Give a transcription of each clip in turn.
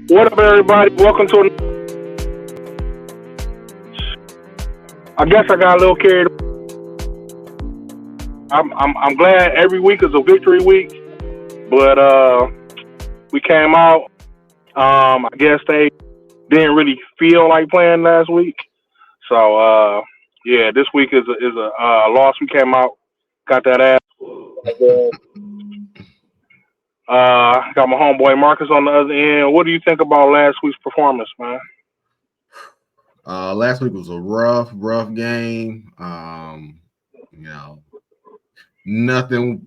What up, everybody? Welcome to. I guess I got a little carried. I'm glad every week is a victory week, but we came out. I guess they didn't really feel like playing last week, so yeah, this week is a loss. We came out, got that ass. Got my homeboy Marcus on the other end. What do you think about last week's performance, man? Last week was a rough game. You know,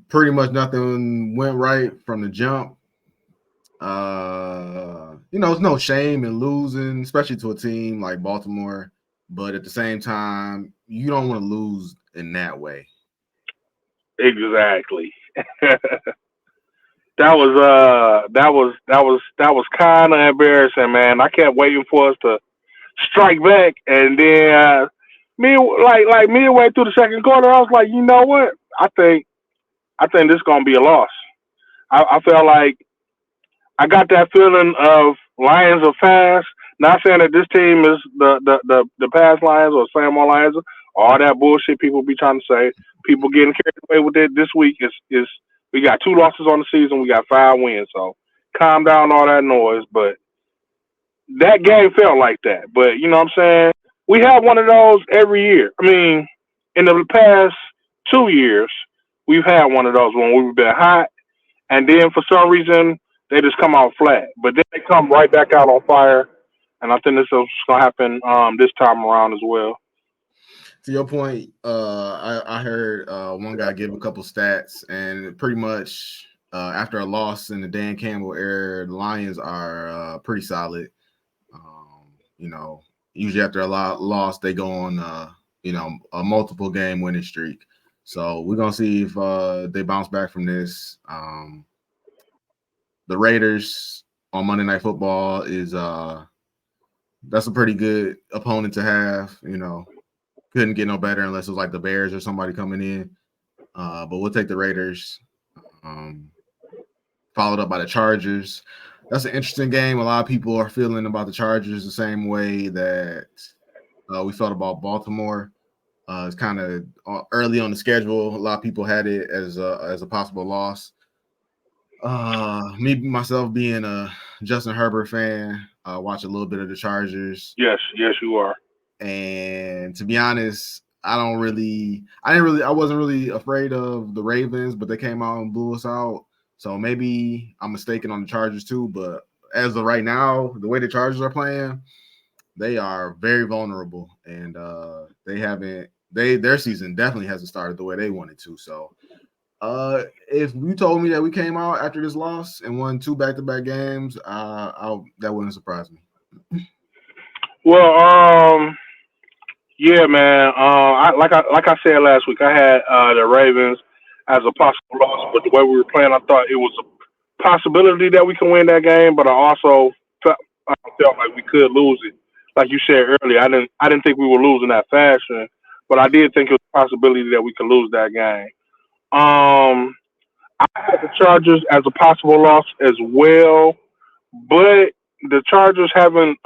pretty much nothing went right from the jump. It's no shame in losing, especially to a team like Baltimore. But at the same time, you don't want to lose in that way. Exactly. That was kind of embarrassing, man. I kept waiting for us to strike back, and then me like midway through the second quarter, I was like, you know what? I think this is gonna be a loss. I felt like I got that feeling of Lions are fast. Not saying that this team is the past Lions or Sam Lions, all that bullshit people be trying to say. People getting carried away with it this week is we got two losses on the season, we got five wins, so calm down all that noise. But that game felt like that. But you know what I'm saying? We have one of those every year. I mean, in the past 2 years, we've had one of those when we've been hot, and then for some reason they just come out flat. But then they come right back out on fire, and I think this is gonna happen this time around as well. To your point, I heard one guy give a couple stats, and pretty much after a loss in the Dan Campbell era, the Lions are pretty solid. Usually after a loss, they go on, a multiple game winning streak. So we're gonna see if they bounce back from this. The Raiders on Monday Night Football is that's a pretty good opponent to have. Couldn't get no better unless it was like the Bears or somebody coming in. But we'll take the Raiders. Um, Followed up by the Chargers. That's an interesting game. A lot of people are feeling about the Chargers the same way that we felt about Baltimore. It's kind of early on the schedule. A lot of people had it as a possible loss. Me myself being a Justin Herbert fan, watch a little bit of the Chargers. Yes, you are. And to be honest, I wasn't really afraid of the Ravens, but they came out and blew us out. So maybe I'm mistaken on the Chargers too. But as of right now, the way the Chargers are playing, they are very vulnerable, and their season definitely hasn't started the way they wanted to. So if you told me that we came out after this loss and won two back-to-back games, that wouldn't surprise me. Well, yeah, man. Like I said last week, I had the Ravens as a possible loss, but the way we were playing, I thought it was a possibility that we can win that game. But I also felt like we could lose it. Like you said earlier, I didn't think we were losing that fashion, but I did think it was a possibility that we could lose that game. Um, I had the Chargers as a possible loss as well, but the Chargers haven't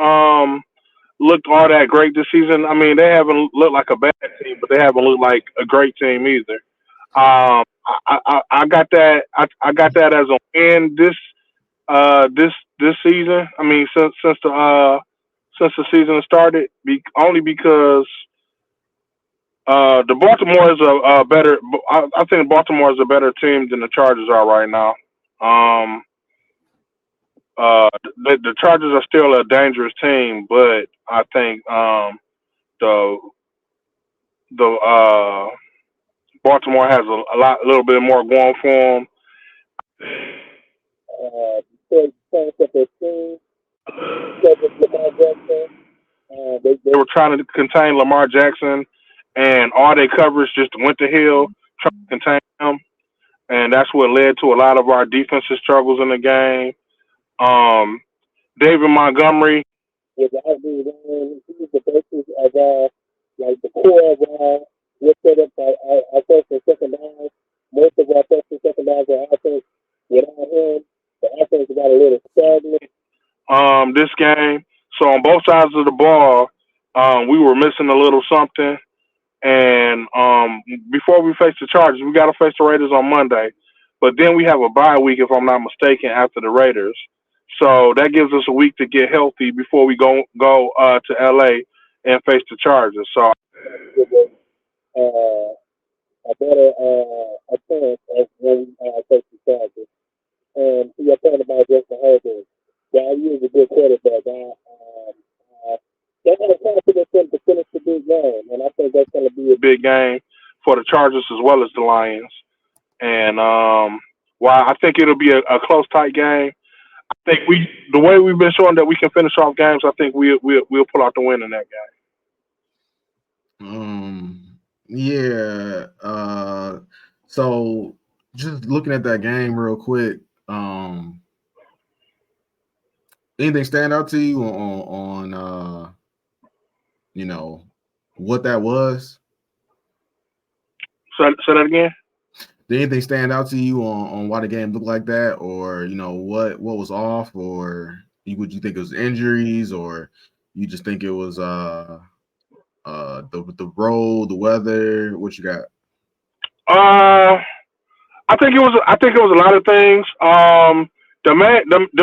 looked all that great this season. I mean, they haven't looked like a bad team, but they haven't looked like a great team either. I got that. I got that as a win this season. I mean, since the season started, only because the Baltimore is a better. I think Baltimore is a better team than the Chargers are right now. Um, the Chargers are still a dangerous team, but I think the the Baltimore has a little bit more going for them. Lamar Jackson. They were trying to contain Lamar Jackson, and all their coverage just went to Hill, trying to contain him, and that's what led to a lot of our defensive struggles in the game. Um, David Montgomery was out there running. He was the basis of like the core of what set up our first and second down. Most of our first and second downs are offense. Without him, the offense got a little stagnant. this game. So on both sides of the ball, we were missing a little something. And before we face the Chargers, we got to face the Raiders on Monday. But then we have a bye week, if I'm not mistaken, after the Raiders. So that gives us a week to get healthy before we go to LA and face the Chargers. So a better a chance of when face the Chargers. And to your point about Justin Herbert, yeah, he is a good quarterback. They're going to confidence him to finish the big game, and I think that's going to be a big game for the Chargers as well as the Lions. And while I think it'll be a close, tight game, I think the way we've been showing that we can finish off games, I think we'll pull out the win in that Yeah. So just looking at that game real quick, anything stand out to you on what that was? Say that again. Did anything stand out to you on why the game looked like that, or what was off, or would you think it was injuries, or you just think it was the road, the weather? What you got? I think it was a lot of things. The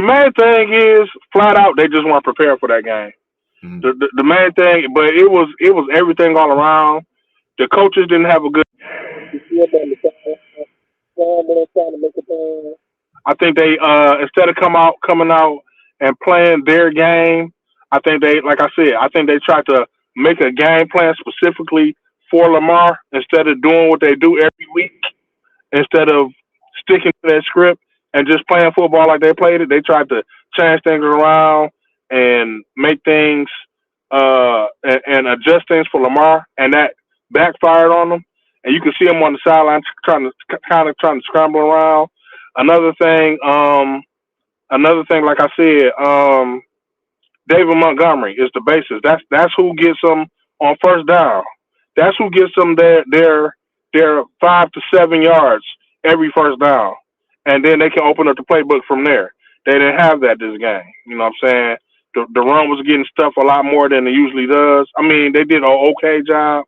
main thing is flat out they just weren't prepared for that game. Mm-hmm. The main thing, but it was everything all around. The coaches didn't have a good. I think they instead of coming out and playing their game, I think they like I said, I think they tried to make a game plan specifically for Lamar instead of doing what they do every week. Instead of sticking to that script and just playing football like they played it, they tried to change things around and make things and adjust things for Lamar, and that backfired on them. And you can see him on the sideline trying to scramble around. Another thing, like I said, David Montgomery is the basis. That's who gets them on first down. That's who gets them their 5 to 7 yards every first down, and then they can open up the playbook from there. They didn't have that this game. You know what I'm saying? The run was getting stuff a lot more than it usually does. I mean, they did an okay job,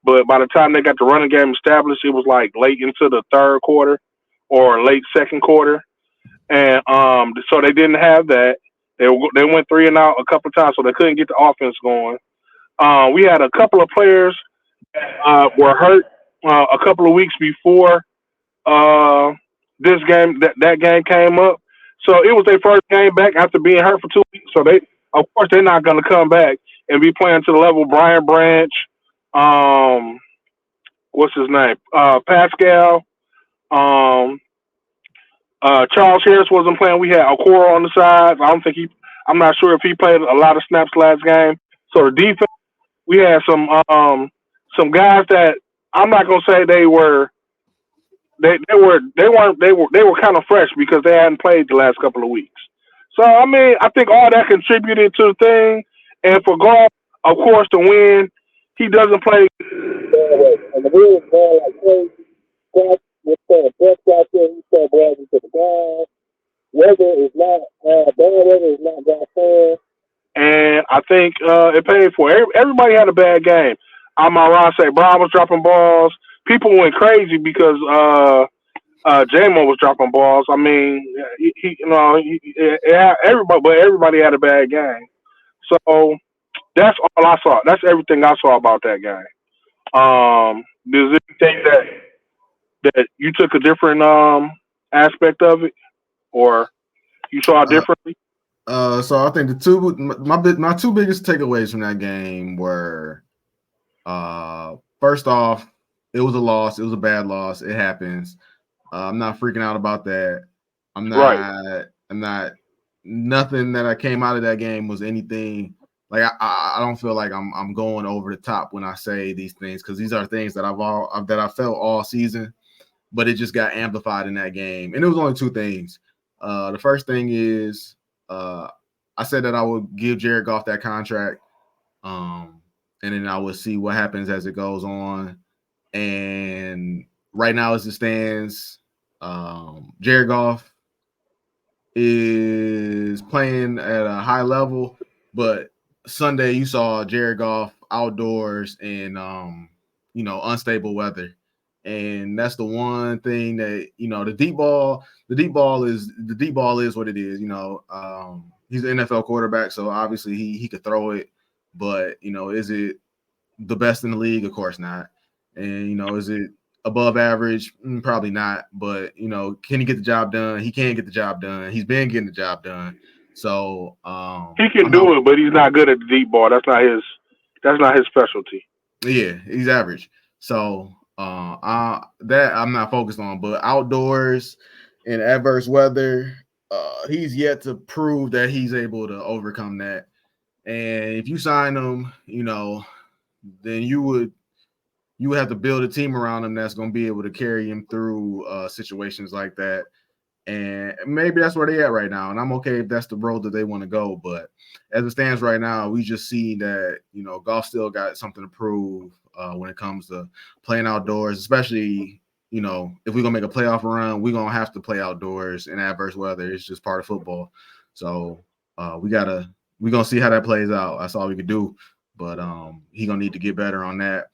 but by the time they got the running game established, it was like late into the third quarter or late second quarter, and so they didn't have that. They went 3-and-out a couple of times, so they couldn't get the offense going. We had a couple of players were hurt a couple of weeks before this game. That game came up, so it was their first game back after being hurt for 2 weeks. So of course, they're not going to come back and be playing to the level Brian Branch, um, what's his name, Pascal, um, Charles Harris wasn't playing. We had Okoro on the sides. I don't think he. I'm not sure if he played a lot of snaps last game. So the defense, we had some guys that I'm not gonna say they were kind of fresh because they hadn't played the last couple of weeks. So I mean, I think all that contributed to the thing. And for Goff, of course, to win, he doesn't play. And the real is going like crazy. Goff was throwing best out there. He throwing balls into the ground. Weather is not bad. Weather is not that fair. And I think it paid for it. Everybody had a bad game. Amon say Brown was dropping balls. People went crazy because J-Mo was dropping balls. I mean, everybody had a bad game. So that's all I saw. That's everything I saw about that game. Does it think that you took a different aspect of it, or you saw it differently? So I think my two biggest takeaways from that game were, first off, it was a loss. It was a bad loss. It happens. I'm not freaking out about that. I'm not. Right. I'm not. Nothing that I came out of that game was anything like I don't feel like I'm going over the top when I say these things, because these are things that I felt all season, but it just got amplified in that game. And it was only two things. The first thing is I said that I would give Jared Goff that contract, and then I would see what happens as it goes on. And right now, as it stands, Jared Goff is playing at a high level, but Sunday you saw Jared Goff outdoors in unstable weather. And that's the one thing that the deep ball is what it is. He's an NFL quarterback, so obviously he could throw it, but is it the best in the league? Of course not. And is it above average? Probably not. But can he get the job done? He can get the job done. He's been getting the job done. So He can I'm not. do it, but he's not good at the deep ball. That's not his. That's not his specialty. Yeah, he's average. So that I'm not focused on. But outdoors in adverse weather, he's yet to prove that he's able to overcome that. And if you sign him, then you would have to build a team around him that's going to be able to carry him through situations like that. And maybe that's where they're at right now. And I'm okay if that's the road that they want to go. But as it stands right now, we just see that, Golf still got something to prove when it comes to playing outdoors, especially, if we're going to make a playoff run, we're going to have to play outdoors in adverse weather. It's just part of football. So we're going to see how that plays out. That's all we could do. But he's going to need to get better on that.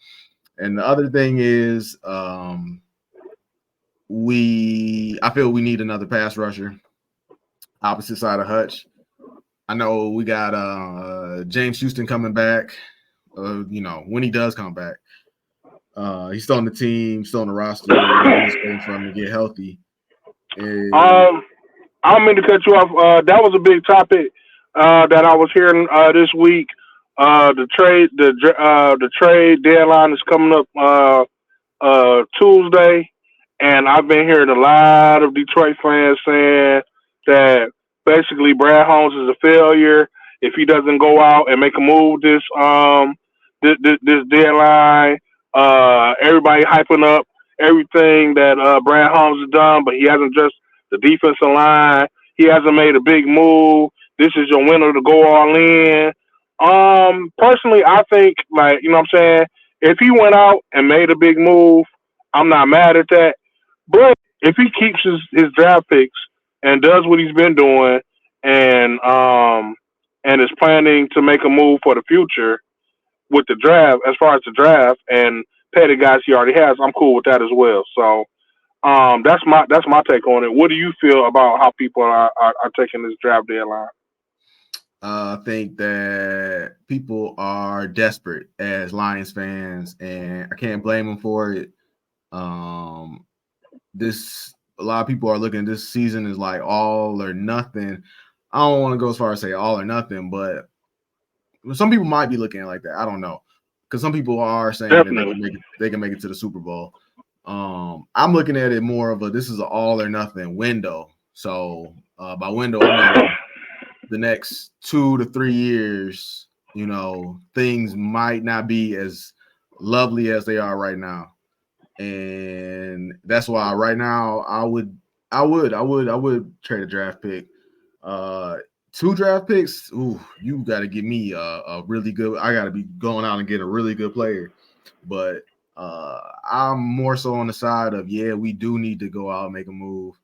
And the other thing is, I feel we need another pass rusher, opposite side of Hutch. I know we got James Houston coming back. When he does come back, he's still on the team, still on the roster. We're just waiting for him to get healthy. And I don't mean to cut you off. That was a big topic that I was hearing this week. The trade deadline is coming up Tuesday, and I've been hearing a lot of Detroit fans saying that basically Brad Holmes is a failure if he doesn't go out and make a move this deadline. Everybody hyping up everything that Brad Holmes has done, but he hasn't just the defensive line. He hasn't made a big move. This is your window to go all in. Personally, I think like you know what I'm saying. If he went out and made a big move, I'm not mad at that. But if he keeps his draft picks and does what he's been doing and is planning to make a move for the future with the draft, as far as the draft and pay the guys he already has, I'm cool with that as well. So that's my take on it. What do you feel about how people are taking this draft deadline? I think that people are desperate as Lions fans, and I can't blame them for it. Um, a lot of people are looking at this season as like all or nothing. I don't want to go as far as say all or nothing, but some people might be looking at it like that. I don't know, because some people are saying that Definitely. they can make it to the Super Bowl. I'm looking at it more of this is an all or nothing window. So by window, I mean the next 2 to 3 years. Things might not be as lovely as they are right now, and that's why right now I would trade a draft pick. Uh, 2 draft picks. Ooh, you got to give me a really good. I got to be going out and get a really good player. But I'm more so on the side of we do need to go out and make a move.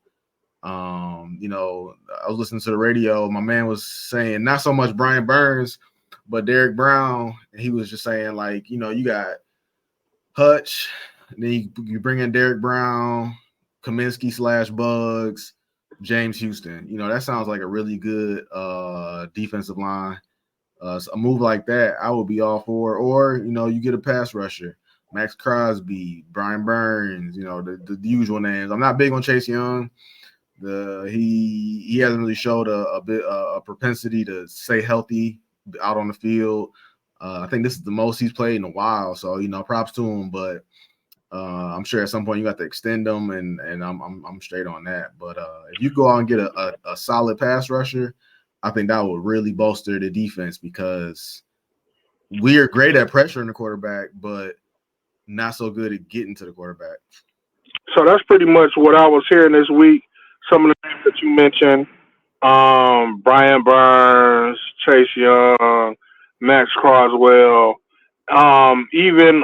I was listening to the radio. My man was saying not so much Brian Burns, but Derek Brown. And he was just saying like, you got Hutch, then you bring in Derek Brown, Kaminsky / Bugs, James Houston. That sounds like a really good defensive line. So a move like that, I would be all for. Or you get a pass rusher, Max Crosby, Brian Burns. The usual names. I'm not big on Chase Young. He hasn't really showed a propensity to stay healthy out on the field. I think this is the most he's played in a while. So props to him. But I'm sure at some point you got to extend them, and I'm straight on that. But if you go out and get a solid pass rusher, I think that would really bolster the defense because we're great at pressuring the quarterback, but not so good at getting to the quarterback. So that's pretty much what I was hearing this week. Some of the names that you mentioned, Brian Burns, Chase Young, Max Croswell, even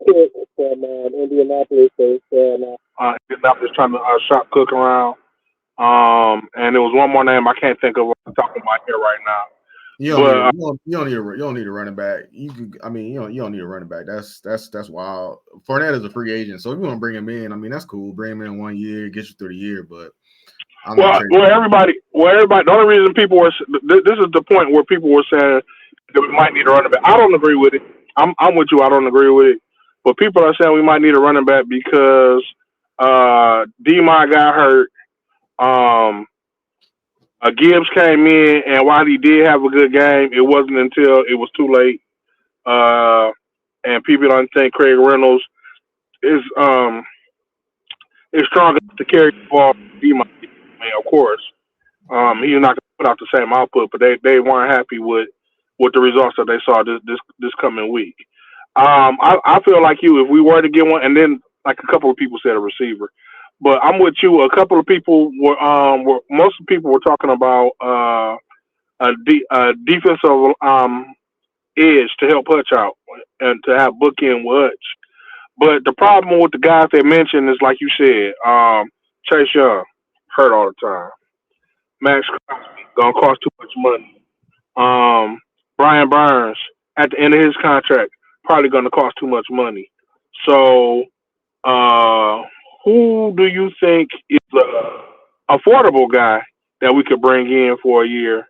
Cook from Indianapolis. Indianapolis trying to shop Cook around. And there was one more name I can't think of off the top of my head right now. You don't need a, you don't need a running back. You don't need a running back. That's wild. Fournette is a free agent, so if you want to bring him in, I mean that's cool. Bring him in 1 year, get you through the year. But I'm not trading. Everybody. The only reason people were this is the point where people were saying that we might need a running back. I don't agree with it. I'm with you. I don't agree with it. But people are saying we might need a running back because D-Mont got hurt. Gibbs came in, and while he did have a good game, it wasn't until it was too late. And people don't think Craig Reynolds is strong enough to carry the ball. D-Mont, of course, he's not going to put out the same output, but they weren't happy with the results that they saw this coming week. I feel like you, if we were to get one, and then like a couple of people said a receiver, but I'm with you. A couple of people were most of the people were talking about a defensive edge to help Hutch out and to have bookend with Hutch. But the problem with the guys they mentioned is like you said, Chase Young hurt all the time. Max Crosby gonna cost too much money. Brian Burns at the end of his contract probably gonna cost too much money. So uh, who do you think is a affordable guy that we could bring in for a year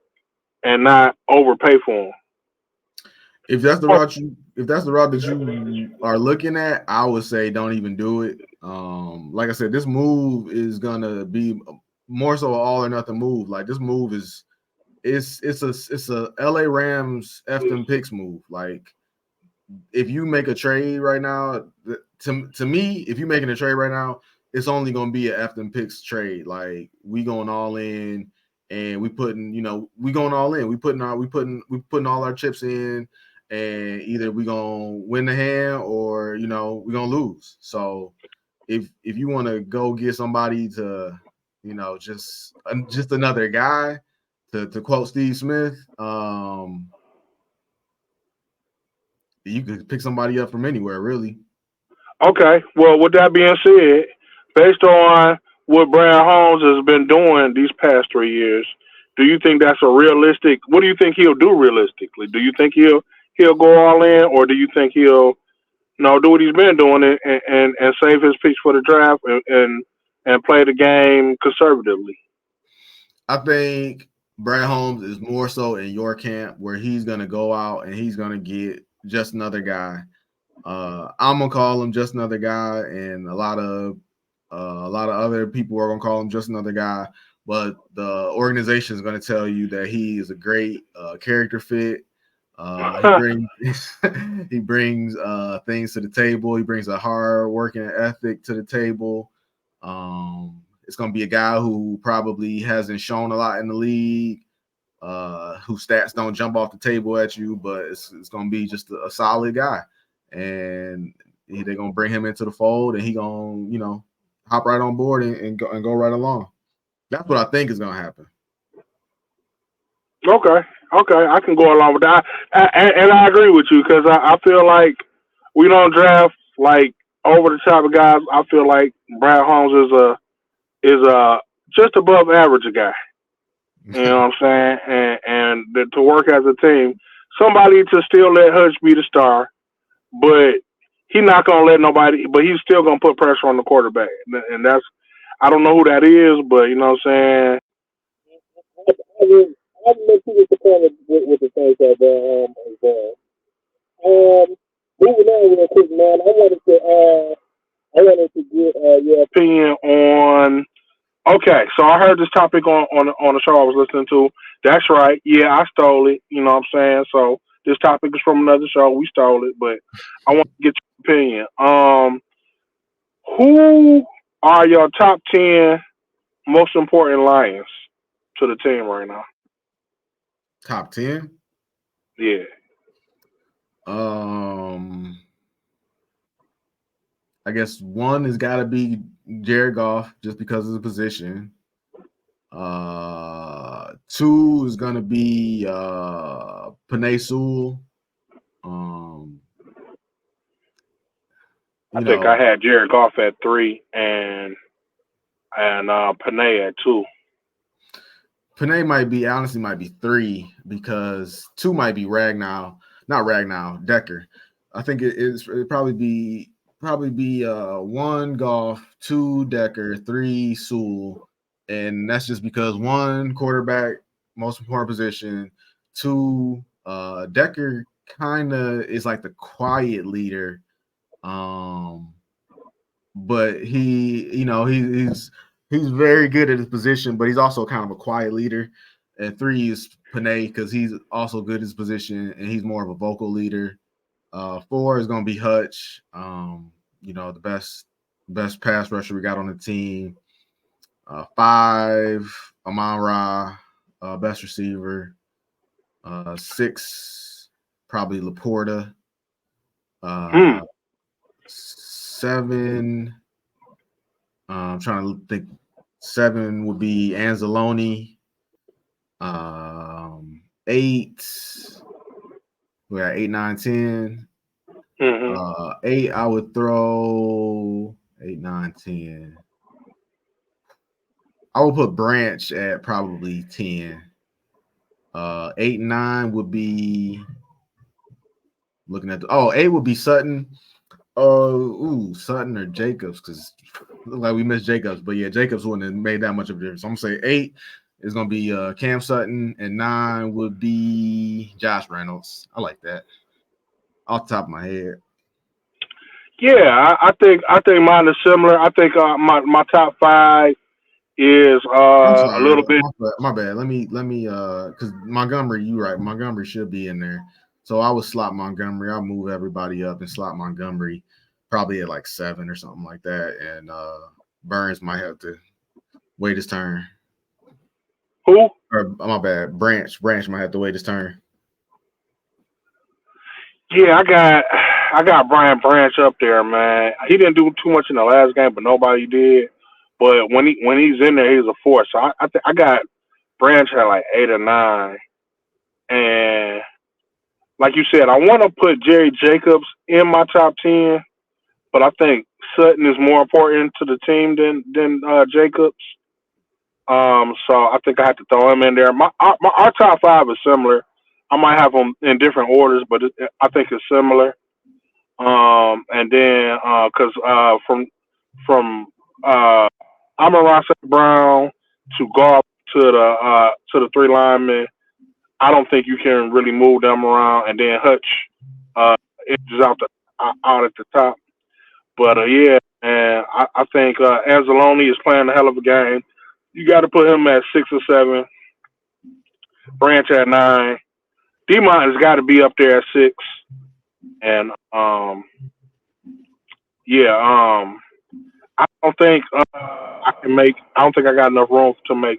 and not overpay for him? If that's the route that you are looking at, I would say don't even do it. Like I said, this move is gonna be more so an all or nothing move. Like this move is it's a LA Rams F them picks move. Like if you make a trade right now, to me, if you're making a trade right now, it's only gonna be a F them picks trade. Like we going all in and we going all in. We putting all our chips in, and either we gonna win the hand or we gonna lose. So if you want to go get somebody to just another guy, to quote Steve Smith, you could pick somebody up from anywhere, really. Okay. Well, with that being said, based on what Brad Holmes has been doing these past 3 years, do you think that's a realistic? What do you think he'll do realistically? Do you think he'll go all in, or do you think he'll do what he's been doing and save his picks for the draft and play the game conservatively? I think Brad Holmes is more so in your camp where he's gonna go out and he's gonna get just another guy. I'm gonna call him just another guy, and a lot of other people are gonna call him just another guy. But the organization is gonna tell you that he is a great character fit. He brings he brings things to the table. He brings a hard working ethic to the table. It's gonna be a guy who probably hasn't shown a lot in the league, whose stats don't jump off the table at you, but it's gonna be just a solid guy. And they're gonna bring him into the fold, and he gonna hop right on board and go right along. That's what I think is gonna happen. Okay, I can go along with that, and I agree with you because I feel like we don't draft like over the top of guys. I feel like Brad Holmes is a just above average guy. You know what I'm saying? And to work as a team, somebody to still let Hutch be the star, but he's not gonna let nobody. But he's still gonna put pressure on the quarterback, and that's I don't know who that is, but you know what I'm saying. I mean, I'm too disappointed with the things that is done. Moving on real quick, man. I wanted to get your opinion on. Okay, so I heard this topic on the show I was listening to. That's right. Yeah, I stole it. You know what I'm saying? So this topic is from another show. We stole it, but I want to get your opinion. Who are your top 10 most important Lions to the team right now? Top 10. Yeah. I guess one has got to be Jared Goff just because of the position. Two is gonna be Panay Sewell. I You think I know, had Jared Goff at 3 and Panay at 2. Panay might be 3 because 2 might be Ragnow, not Ragnow, Decker. I think it'd probably be 1 Golf, 2 Decker, 3 Sewell, and that's just because 1 quarterback, most important position, 2 Decker kind of is like the quiet leader, um, but he's very good at his position, but he's also kind of a quiet leader. And 3 is Panay because he's also good at his position and he's more of a vocal leader. 4 is going to be Hutch. The best pass rusher we got on the team. 5, Amon Ra, best receiver. 6, probably Laporta. Hmm. 7, I'm trying to think. 7 would be Anzalone. 8, we got 8, 9, 10. Mm-hmm. 8, I would throw 8, 9, 10. I would put Branch at probably 10. 8, 9 would be looking at 8 would be Sutton. Sutton or Jacobs because look like we missed Jacobs, but yeah, Jacobs wouldn't have made that much of a difference. So I'm gonna say 8 is gonna be Cam Sutton, and 9 would be Josh Reynolds. I like that off the top of my head. Yeah, I think mine is similar. I think my top 5 is I'm a sorry, little bit. my bad. Let me because Montgomery, you right. Montgomery should be in there. So I would slot Montgomery. I'll move everybody up and slot Montgomery probably at like 7 or something like that. And Burns might have to wait his turn. Who? Or my bad. Branch might have to wait his turn. Yeah, I got Brian Branch up there, man. He didn't do too much in the last game, but nobody did. But when he's in there, he's a force. So I got Branch at like 8 or 9, and like you said, I want to put Jerry Jacobs in my top 10, but I think Sutton is more important to the team than Jacobs. So I think I have to throw him in there. Our top 5 is similar. I might have them in different orders, but I think it's similar. And then because from uh, Amon Brown to Golf to the 3 linemen, I don't think you can really move them around. And then Hutch is out at the top. But yeah, and I think Anzalone is playing a hell of a game. You got to put him at 6 or 7. Branch at 9. Demont has got to be up there at 6. And yeah, I don't think I can make. I don't think I got enough room to make.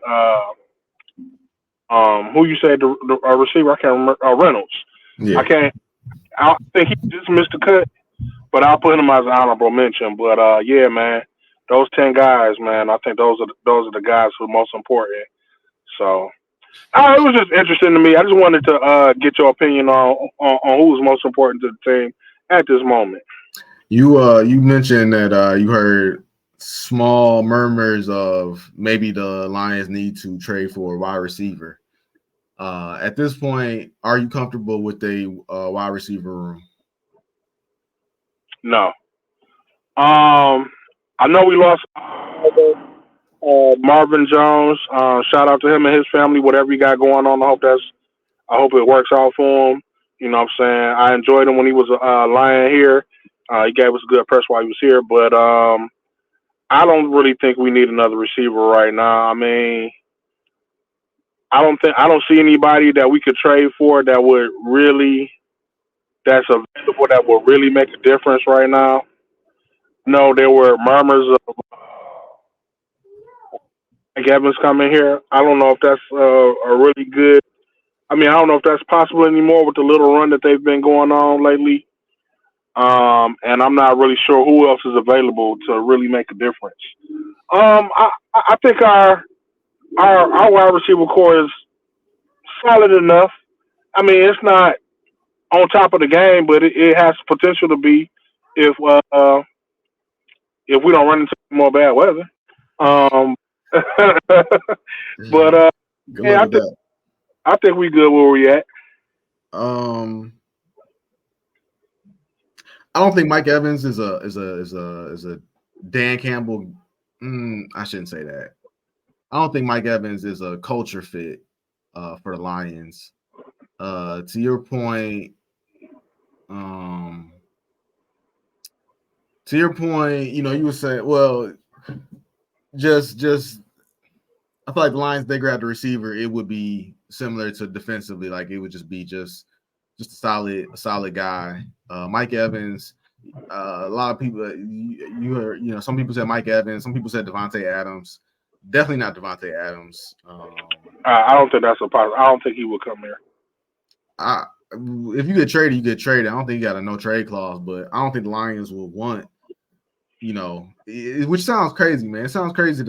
Who you said the receiver? I can't remember. Reynolds. I Yeah. can't. I think he just missed the cut, but I'll put him as an honorable mention. But yeah, man, those 10 guys, man, I think those are the guys who are most important. So it was just interesting to me. I just wanted to get your opinion on who's most important to the team at this moment. You mentioned that you heard small murmurs of maybe the Lions need to trade for a wide receiver. At this point, are you comfortable with a wide receiver room? No. I know we lost Marvin Jones. Shout out to him and his family. Whatever he got going on, I hope it works out for him. You know what I'm saying? I enjoyed him when he was a Lion here. He gave us a good press while he was here, but I don't really think we need another receiver right now. I mean, I don't see anybody that we could trade for that would really that's available that would really make a difference right now. No, there were murmurs of Mike Evans coming here. I don't know if that's a really good. I mean, I don't know if that's possible anymore with the little run that they've been going on lately. And I'm not really sure who else is available to really make a difference. I think our wide receiver core is solid enough. I mean, it's not on top of the game, but it has potential to be if if we don't run into more bad weather. Um, but Good yeah, luck with that. I think we good where we at. Um, I don't think Mike Evans is a Dan Campbell. I shouldn't say that. I don't think Mike Evans is a culture fit for the Lions. To your point, um, you would say, well, just I feel like the Lions they grab the receiver, it would be similar to defensively, like it would just be just a solid guy. Mike Evans, a lot of people you heard, some people said Mike Evans, some people said Davante Adams. Definitely not Davante Adams. I don't think that's a possible. I don't think he will come here. If you get traded, you get traded. I don't think you got a no trade clause, but I don't think the Lions will want, which sounds crazy, man. It sounds crazy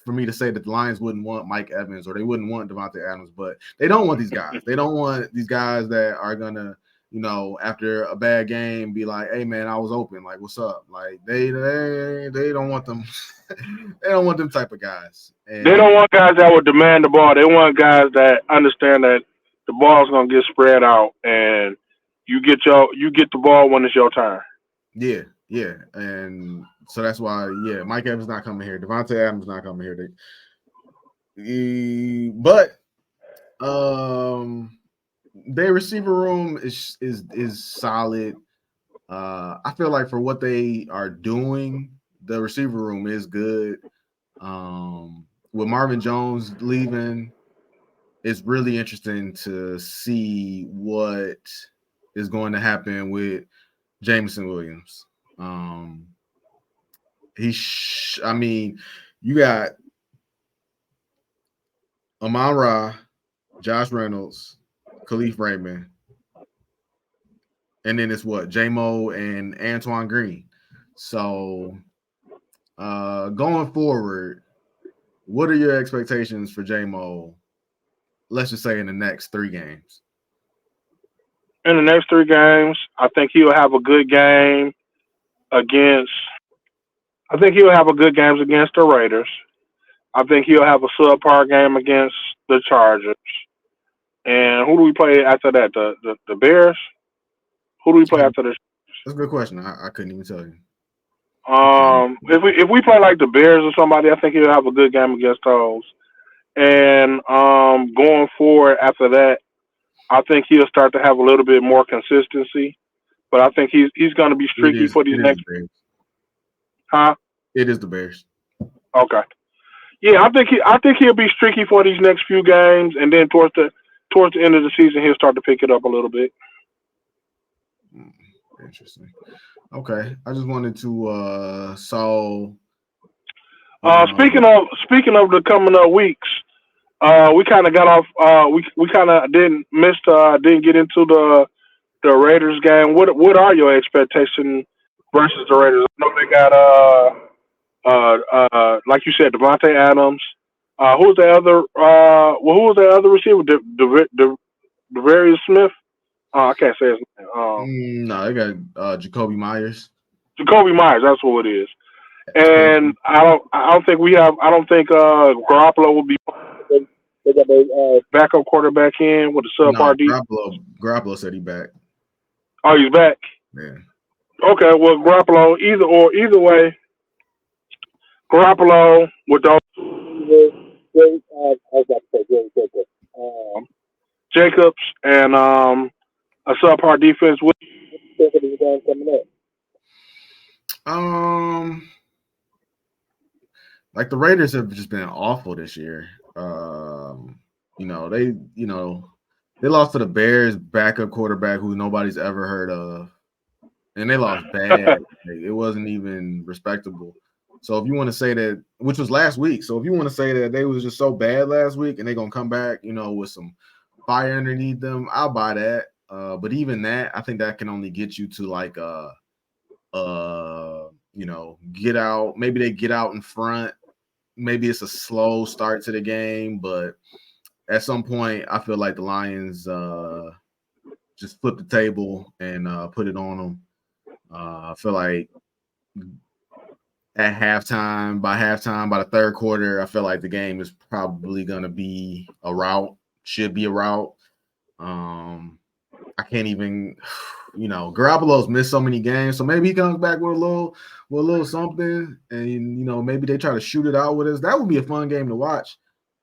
for me to say that the Lions wouldn't want Mike Evans or they wouldn't want Davante Adams, but they don't want these guys. They don't want these guys that are gonna, after a bad game, be like, "Hey, man, I was open. Like, what's up?" Like, they don't want them. They don't want them type of guys. They don't And want guys that would demand the ball. They want guys that understand that the ball's gonna get spread out and you get the ball when it's your turn. yeah, and so that's why, Mike Evans not coming here. Davante Adams not coming here. But their receiver room is solid. I feel like for what they are doing, the receiver room is good. With Marvin Jones leaving, it's really interesting to see what is going to happen with Jameson Williams. I mean, you got Amon Ra, Josh Reynolds, Khalif Raymond, and then it's what J-Mo and Antoine Green. So going forward, what are your expectations for J-Mo? Let's just say in the next 3 games. In the next 3 games, I think he'll have a good game against. I think he'll have a good games against the Raiders. I think he'll have a subpar game against the Chargers. And who do we play after that? The Bears. Who do we play after this? That's a good question. I couldn't even tell you. If we play like the Bears or somebody, I think he'll have a good game against those. And going forward after that, I think he'll start to have a little bit more consistency. But I think he's going to be streaky for these It is next. the Bears. Huh? It is the Bears. Okay. Yeah, I think he'll be streaky for these next few games, and then towards the end of the season, he'll start to pick it up a little bit. Interesting. Okay, I just wanted to Speaking of the coming up weeks, we kind of got off. We kind of didn't get into the Raiders game. What are your expectations versus the Raiders? I know they got like you said, Davante Adams. Who's the other? Who was the other receiver? Devarius Smith. I can't say his name. no, they got Jacoby Myers. Jacoby Myers. That's what it is. And I don't think Garoppolo will be. They got the backup quarterback in with the No, subpar D. Garoppolo said he back. Oh, he's back. Yeah. Okay, well, Garoppolo. Either way, Garoppolo with those. Jacobs and a subpar defense. What do you think of this game coming up? Like the Raiders have just been awful this year. They lost to the Bears backup quarterback who nobody's ever heard of, and they lost bad. It wasn't even respectable. So if you want to say that, which was last week, so if you want to say that they was just so bad last week and they're gonna come back, with some fire underneath them, I'll buy that. But even that, I think that can only get you to like get out. Maybe they get out in front. Maybe it's a slow start to the game, but at some point, I feel like the Lions just flip the table and put it on them. I feel like at halftime. By halftime, by the third quarter, I feel like the game is probably going to be a rout. Should be a rout. I can't even, Garoppolo's missed so many games, so maybe he comes back with a little something, and maybe they try to shoot it out with us. That would be a fun game to watch.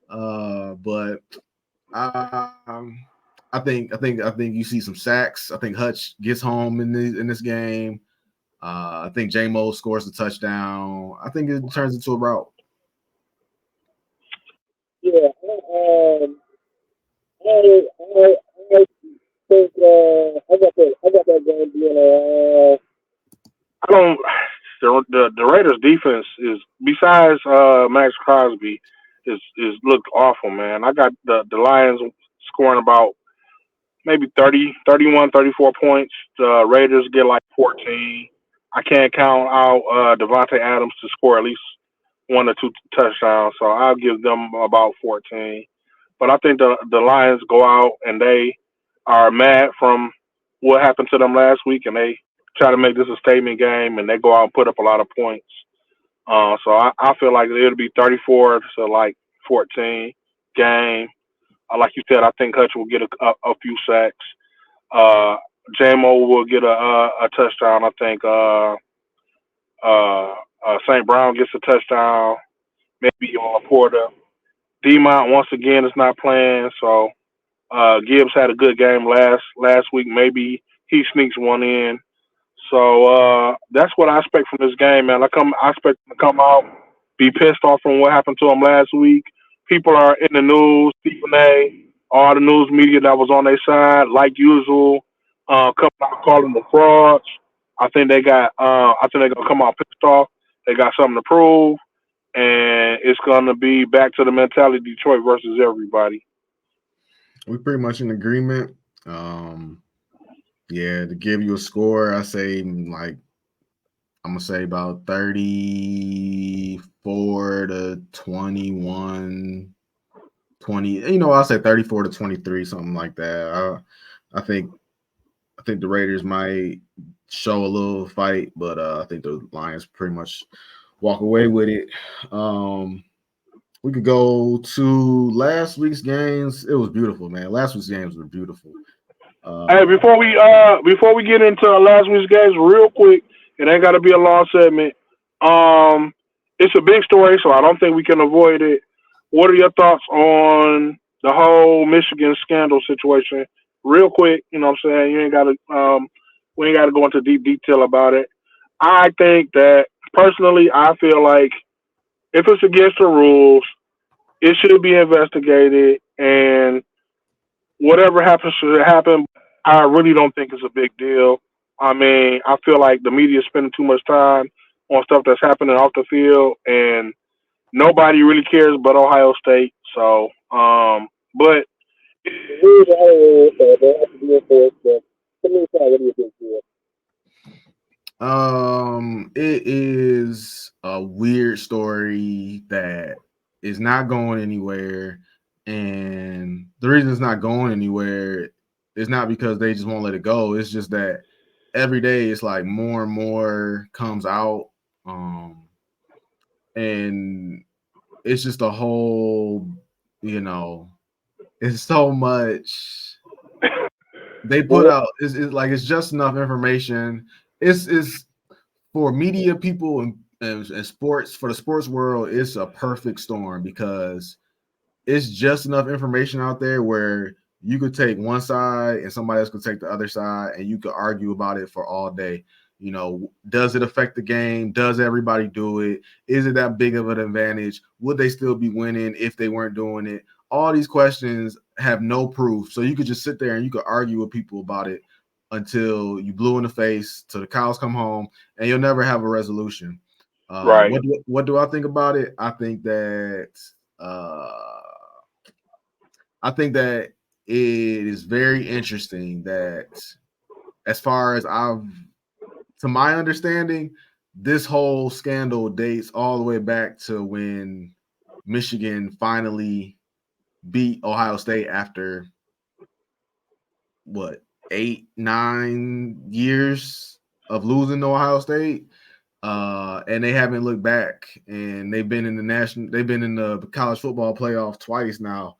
But I think you see some sacks. I think Hutch gets home in this game. I think J-Mo scores a touchdown. I think it turns into a rout. Yeah, I think I got that game being I don't. The Raiders defense is besides Max Crosby is looked awful, man. I got the Lions scoring about maybe 30, 31, 34 points. The Raiders get like 14. I can't count out Davante Adams to score at least one or two touchdowns, so I'll give them about 14. But I think the Lions go out and they are mad from what happened to them last week, and they try to make this a statement game, and they go out and put up a lot of points. So I feel like it'll be 34 to like 14 game. Like you said, I think Hutch will get a few sacks. Uh, JMO will get a touchdown. I think St. Brown gets a touchdown. Maybe Porter. Demont once again is not playing, so Gibbs had a good game last week. Maybe he sneaks one in. So that's what I expect from this game, man. I expect him to come out, be pissed off from what happened to him last week. People are in the news, Stephen A. All the news media that was on their side, like usual, coming out calling the frauds. I think they got. I think they're gonna come out pissed off. They got something to prove, and it's gonna be back to the mentality Detroit versus everybody. We're pretty much in agreement. Yeah, to give you a score, I say like I'm gonna say about 34 to 21, 20. I'll say 34 to 23, something like that. I think the Raiders might show a little fight, but I think the Lions pretty much walk away with it. We could go to last week's games. It was beautiful, man. Last week's games were beautiful. Hey, before we get into last week's games, real quick, it ain't got to be a long segment. Um, it's a big story, so I don't think we can avoid it. What are your thoughts on the whole Michigan scandal situation? Real quick, you know what I'm saying? You ain't got to we ain't got to go into deep detail about it. I think that personally, I feel like if it's against the rules, it should be investigated, and whatever happens should happen. I really don't think it's a big deal. I mean, I feel like the media is spending too much time on stuff that's happening off the field, and nobody really cares but Ohio State. So, but really the whole they have to be enforced. But to me, it's not really a big deal. It is a weird story that is not going anywhere, and the reason it's not going anywhere is not because they just won't let it go. It's just that every day it's like more and more comes out, and it's just a whole, it's so much they put Well, out. It's like it's just enough information. It's for media people and sports, for the sports world, it's a perfect storm because it's just enough information out there where you could take one side and somebody else could take the other side and you could argue about it for all day. Does it affect the game? Does everybody do it? Is it that big of an advantage? Would they still be winning if they weren't doing it? All these questions have no proof. So you could just sit there and you could argue with people about it until you blue in the face, till the cows come home, and you'll never have a resolution. right, What do I think about it? Uh, I think that it is very interesting that, as far as to my understanding, this whole scandal dates all the way back to when Michigan finally beat Ohio State after what, 8-9 years of losing to Ohio State. and they haven't looked back. And they've been in the college football playoff twice now,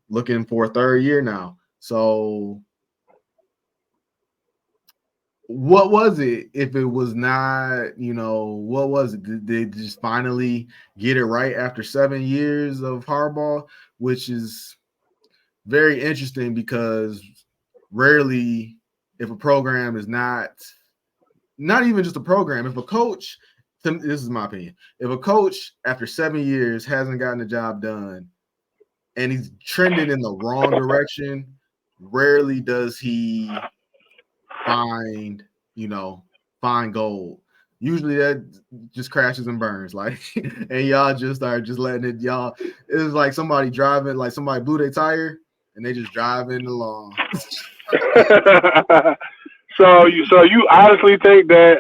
looking for a third year now. So what was it if it was not, what was it? Did they just finally get it right after 7 years of Harbaugh, which is very interesting because rarely, if a program is not even just a program, if a coach, this is my opinion, if a coach after 7 years hasn't gotten the job done and he's trending in the wrong direction, rarely does he find gold. Usually that just crashes and burns, like, and y'all just are just letting it. Y'all, it was like somebody driving, like somebody blew their tire, and they just driving along. So you honestly think that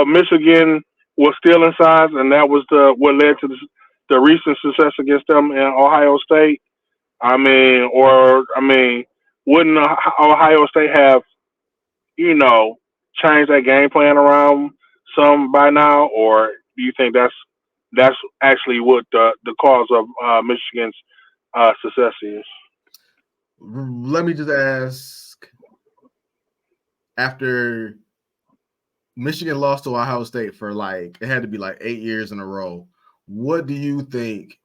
Michigan was stealing signs, and that was what led to the recent success against them in Ohio State? I mean, wouldn't Ohio State have you know changed that game plan around some by now, or do you think that's actually what the cause of Michigan's success is? Let me just ask: after Michigan lost to Ohio State for it had to be 8 years in a row, what do you think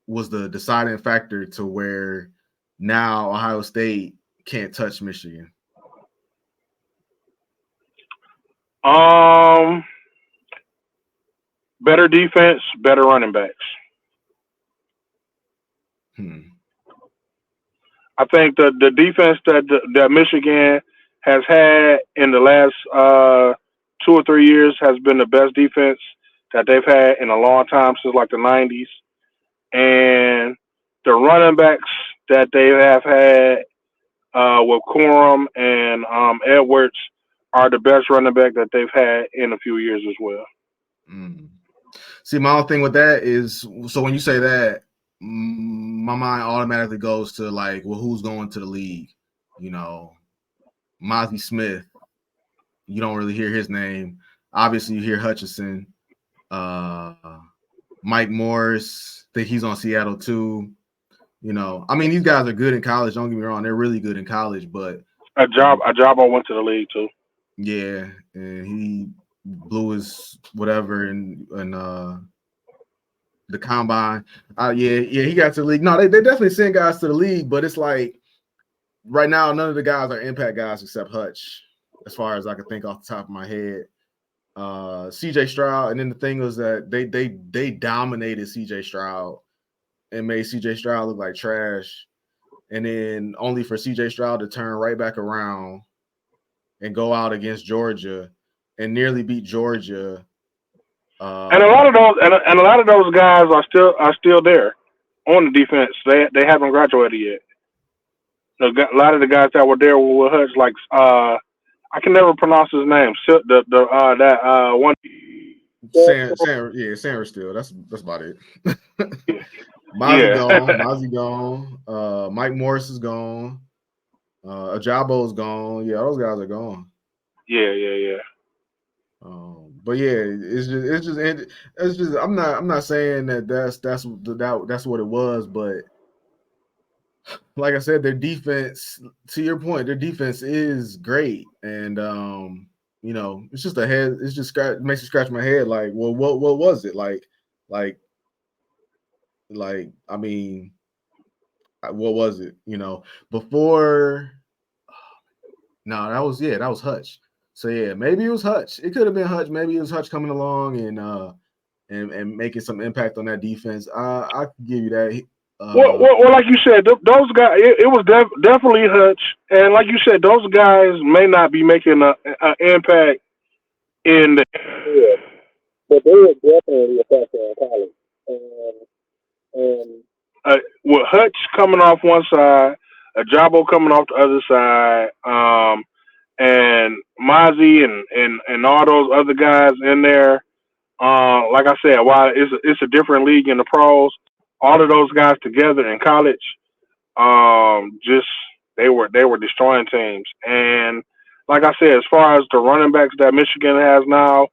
was the deciding factor to where now Ohio State can't touch Michigan? Um, Better defense, better running backs. Hmm. I think the defense that Michigan has had in the last 2 or 3 years has been the best defense that they've had in a long time since like the '90s, and the running backs that they have had with Corum and Edwards are the best running back that they've had in a few years as well. Mm. See, my whole thing with that is, so when you say that, my mind automatically goes to well, who's going to the league? Mozzie Smith. You don't really hear his name. Obviously, you hear Hutchinson, uh, Mike Morris. I think he's on Seattle too. These guys are good in college. Don't get me wrong; they're really good in college. But A job I went to the league too. yeah, and he blew his whatever and the combine. Yeah, he got to the league. No, they definitely send guys to the league, but it's like right now, none of the guys are impact guys except Hutch, as far as I can think off the top of my head. CJ Stroud, and then the thing was that they dominated CJ Stroud and made CJ Stroud look like trash, and then only for CJ Stroud to turn right back around and go out against Georgia and nearly beat Georgia. And a lot of those guys are still there on the defense. They haven't graduated yet. A lot of the guys that were there were with Hutch, like I can never pronounce his name. The that one. Sanders still. That's about it. Mozzie Yeah. gone. Mozzie gone. Mike Morris is gone. Ajabo is gone. Yeah, those guys are gone. Yeah. But yeah, it's just. I'm not saying that's what it was, but like I said, their defense. To your point, their defense is great, and it's just a head. It's just makes me scratch my head. Like, well, what was it like? I mean, what was it? Before. No, that was Hutch. So yeah, maybe it was Hutch. It could have been Hutch. Maybe it was Hutch coming along and making some impact on that defense. I could give you that. Well, like you said, those guys. It was definitely Hutch, and like you said, those guys may not be making an impact in the. Yeah, but they were definitely a factor in college. And With Hutch coming off one side, a Jabo coming off the other side, and Mozzie and all those other guys in there. Like I said, while it's a different league in the pros, all of those guys together in college, just they were destroying teams. And like I said, as far as the running backs that Michigan has now,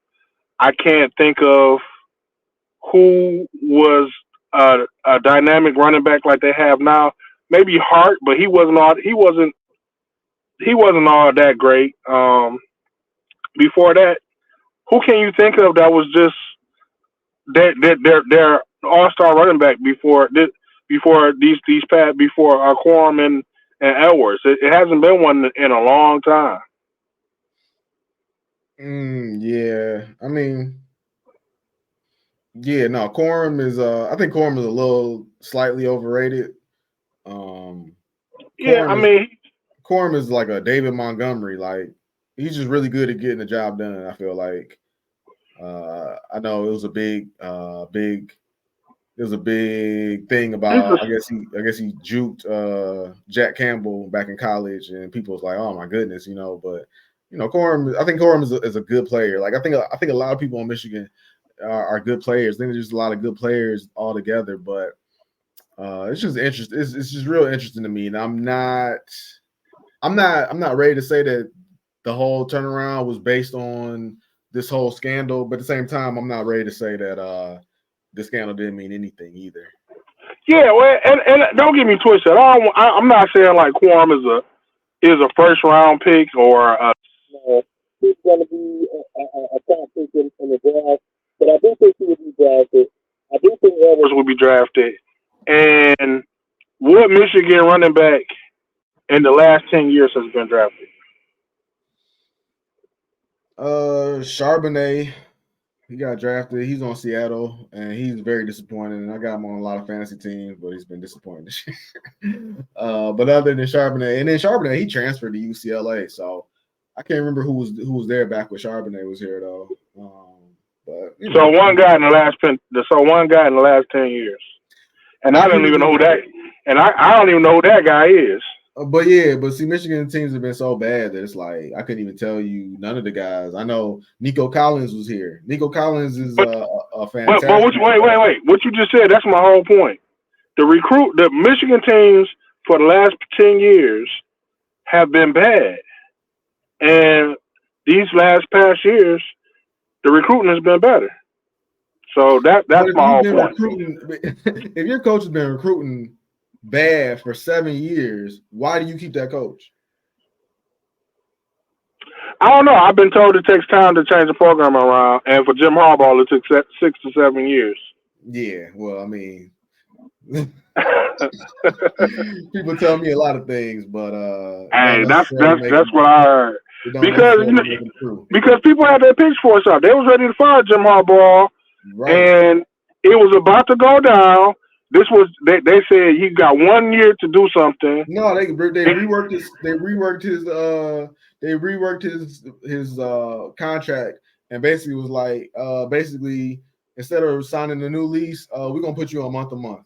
I can't think of who was a dynamic running back like they have now. Maybe Hart, but he wasn't all that great. Before that, who can you think of that was just their all star running back before these past before Quorum and Edwards? It hasn't been one in a long time. Yeah, I mean, yeah, no, Corum is. I think Corum is a little slightly overrated. Yeah, I Corum is mean, Corum is like a David Montgomery. Like he's just really good at getting the job done. I feel like. I know it was a big thing he's about. a, I guess he juked Jack Campbell back in college, and people was like, "Oh my goodness," But Corum. I think Corum is a good player. Like I think a lot of people in Michigan are good players. I think there's just a lot of good players all together, but it's just interesting. It's just real interesting to me, and I'm not ready to say that the whole turnaround was based on this whole scandal, but at the same time, I'm not ready to say that the scandal didn't mean anything either. yeah. Well, and don't get me twisted. I'm not saying like Quorum is a first round pick or he's going to be a top pick in the draft, but I do think he would be drafted. I do think Edwards would be drafted. And what Michigan running back in the last 10 years has been drafted? Charbonnet, he got drafted. He's on Seattle, and he's very disappointing. And I got him on a lot of fantasy teams, but he's been disappointing this year. But other than Charbonnet, and then Charbonnet, he transferred to UCLA, so I can't remember who was there back when Charbonnet was here though. So one guy in the last 10 years, and I don't even know who that, and I don't even know who that guy is. But see, Michigan teams have been so bad that it's like I couldn't even tell you none of the guys. I know Nico Collins was here. Nico Collins is a fantastic. But wait! What you just said, that's my whole point. The Michigan teams for the last 10 years have been bad, and these past years, the recruiting has been better. So that's my whole point. If your coach has been recruiting bad for 7 years, why do you keep that coach? I don't know. I've been told it takes time to change the program around, and for Jim Harbaugh, it took 6 to 7 years. Yeah, well, I mean, people tell me a lot of things, but hey, that's what I heard. Because people had their pitchforks out, they was ready to fire Jim Harbaugh, right. And it was about to go down. They said he got 1 year to do something. No, they reworked his contract, and basically was like instead of signing a new lease, we're gonna put you on month to month.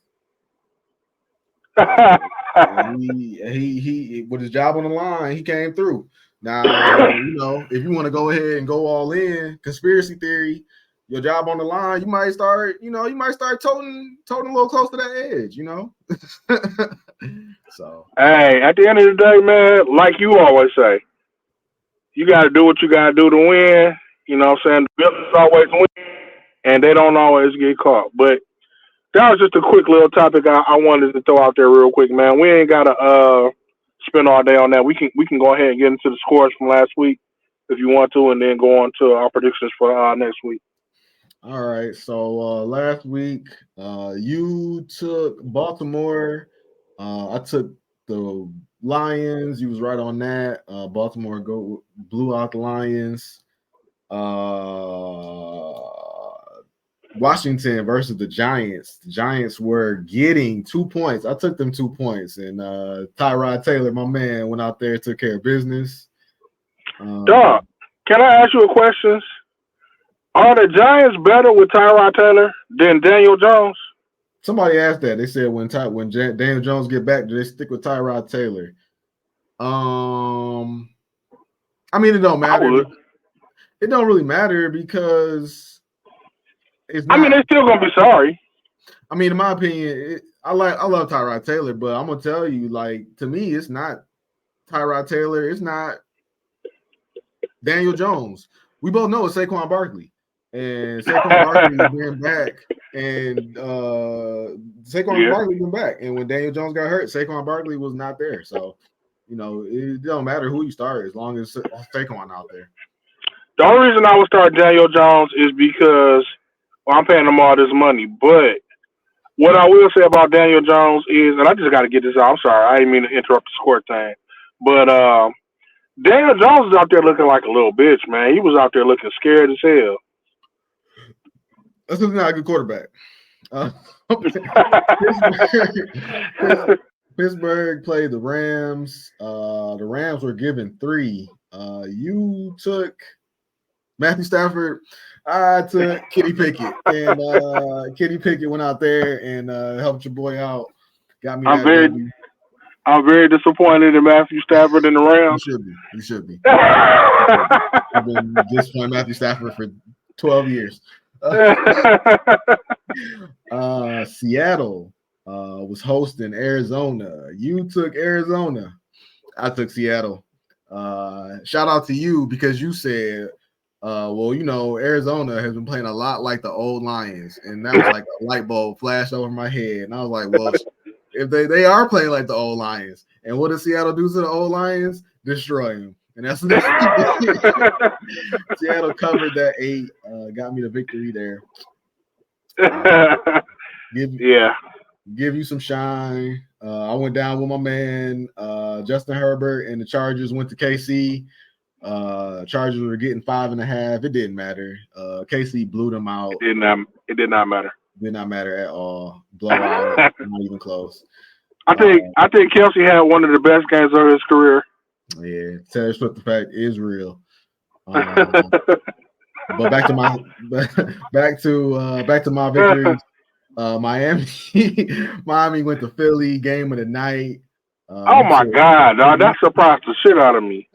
He with his job on the line, he came through. Now, if you want to go ahead and go all in, conspiracy theory, your job on the line, you might start toting a little close to that edge, So, hey, at the end of the day, man, like you always say, you got to do what you got to do to win. You know what I'm saying? The Bills always win, and they don't always get caught. But that was just a quick little topic I wanted to throw out there real quick, man. We ain't got to spend all day on that. We can go ahead and get into the scores from last week if you want to, and then go on to our predictions for next week. All right. So last week, you took Baltimore. I took the Lions. You was right on that. Baltimore blew out the Lions. Washington versus the Giants. The Giants were getting 2 points. I took them 2 points, and Tyrod Taylor, my man, went out there, took care of business. Dog, can I ask you a question? Are the Giants better with Tyrod Taylor than Daniel Jones? Somebody asked that. They said when Daniel Jones get back, do they stick with Tyrod Taylor? I mean, it don't matter. It don't really matter because it's not. I mean, they're still gonna be sorry. I mean, in my opinion, I love Tyrod Taylor, but I'm gonna tell you, like, to me, it's not Tyrod Taylor. It's not Daniel Jones. We both know it's Saquon Barkley. And Saquon Barkley been back. And Saquon Barkley been back. And when Daniel Jones got hurt, Saquon Barkley was not there. So, it don't matter who you start as long as Saquon out there. The only reason I would start Daniel Jones is because I'm paying him all this money. But what I will say about Daniel Jones is, and I just got to get this out. I'm sorry, I didn't mean to interrupt the score thing, but Daniel Jones is out there looking like a little bitch, man. He was out there looking scared as hell. That's not a good quarterback. Pittsburgh played the Rams. The Rams were given 3. You took Matthew Stafford. I took Kenny Pickett, and Kenny Pickett went out there and helped your boy out. Got me. I'm very disappointed in Matthew Stafford and the Rams. You should be. I've been disappointed in Matthew Stafford for 12 years. Seattle was hosting Arizona. You took Arizona. I took Seattle. Shout out to you because you said, Arizona has been playing a lot like the old Lions, and that was like a light bulb flashed over my head, and I was like, well, if they are playing like the old Lions, and what does Seattle do to the old Lions? Destroy them. And that's what Seattle covered that 8, got me the victory there. Give you some shine. I went down with my man Justin Herbert, and the Chargers went to KC. Chargers were getting 5.5. It didn't matter. KC blew them out. It did not matter. Did not matter at all. Blowout, not even close. I think Kelsey had one of the best games of his career. Yeah, Taylor Swift effect is real. But back to my victories. Miami went to Philly, game of the night. Oh my God, dog, that surprised the shit out of me.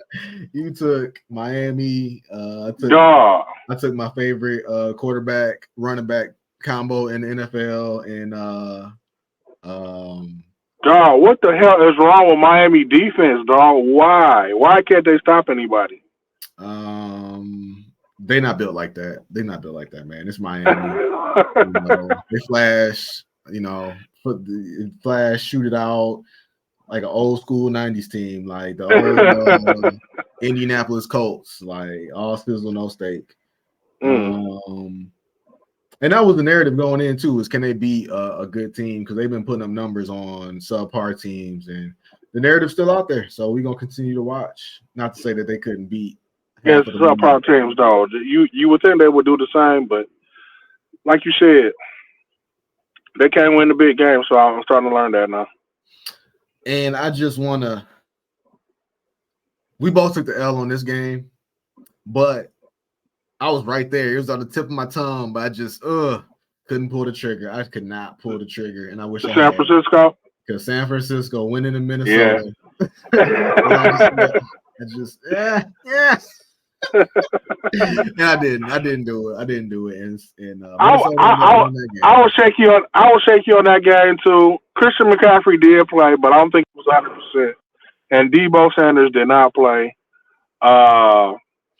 You took Miami. I took my favorite quarterback, running back combo in the NFL, and dog, what the hell is wrong with Miami defense, dog? Why can't they stop anybody? They not built like that. They're not built like that, man. It's Miami. They flash, flash, shoot it out like an old school 90s team, like the old Indianapolis Colts, like all sizzle, no steak. And that was the narrative going in too, is can they beat a good team? Because they've been putting up numbers on subpar teams, and the narrative's still out there. So we're gonna continue to watch. Not to say that they couldn't beat. Yes, subpar teams, though. You would think they would do the same, but like you said, they can't win the big game. So I'm starting to learn that now. And I just wanna. We both took the L on this game, but I was right there. It was on the tip of my tongue, but I just couldn't pull the trigger. I could not pull the trigger, and I wish I had. San Francisco? Because San Francisco winning in Minnesota. Yeah. And I didn't do it. And I will shake you on that game too. Christian McCaffrey did play, but I don't think it was 100%. And Debo Sanders did not play.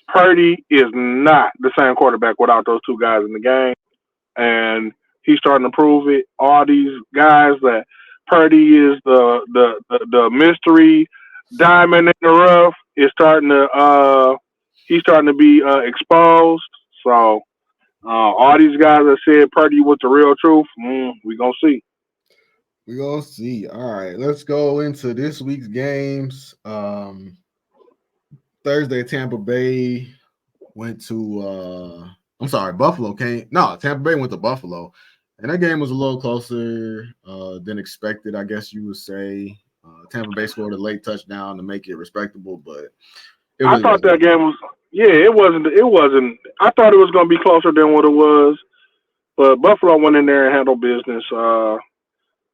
Purdy is not the same quarterback without those two guys in the game, and he's starting to prove it. All these guys that Purdy is the mystery diamond in the rough is starting to he's starting to be exposed. So all these guys that said Purdy was the real truth, we gonna see. We're gonna see. All right, let's go into this week's games. Thursday, Tampa Bay went to Buffalo came. No, Tampa Bay went to Buffalo. And that game was a little closer than expected, I guess you would say. Tampa Bay scored a late touchdown to make it respectable, but I thought that game was it wasn't I thought it was gonna be closer than what it was, but Buffalo went in there and handled business.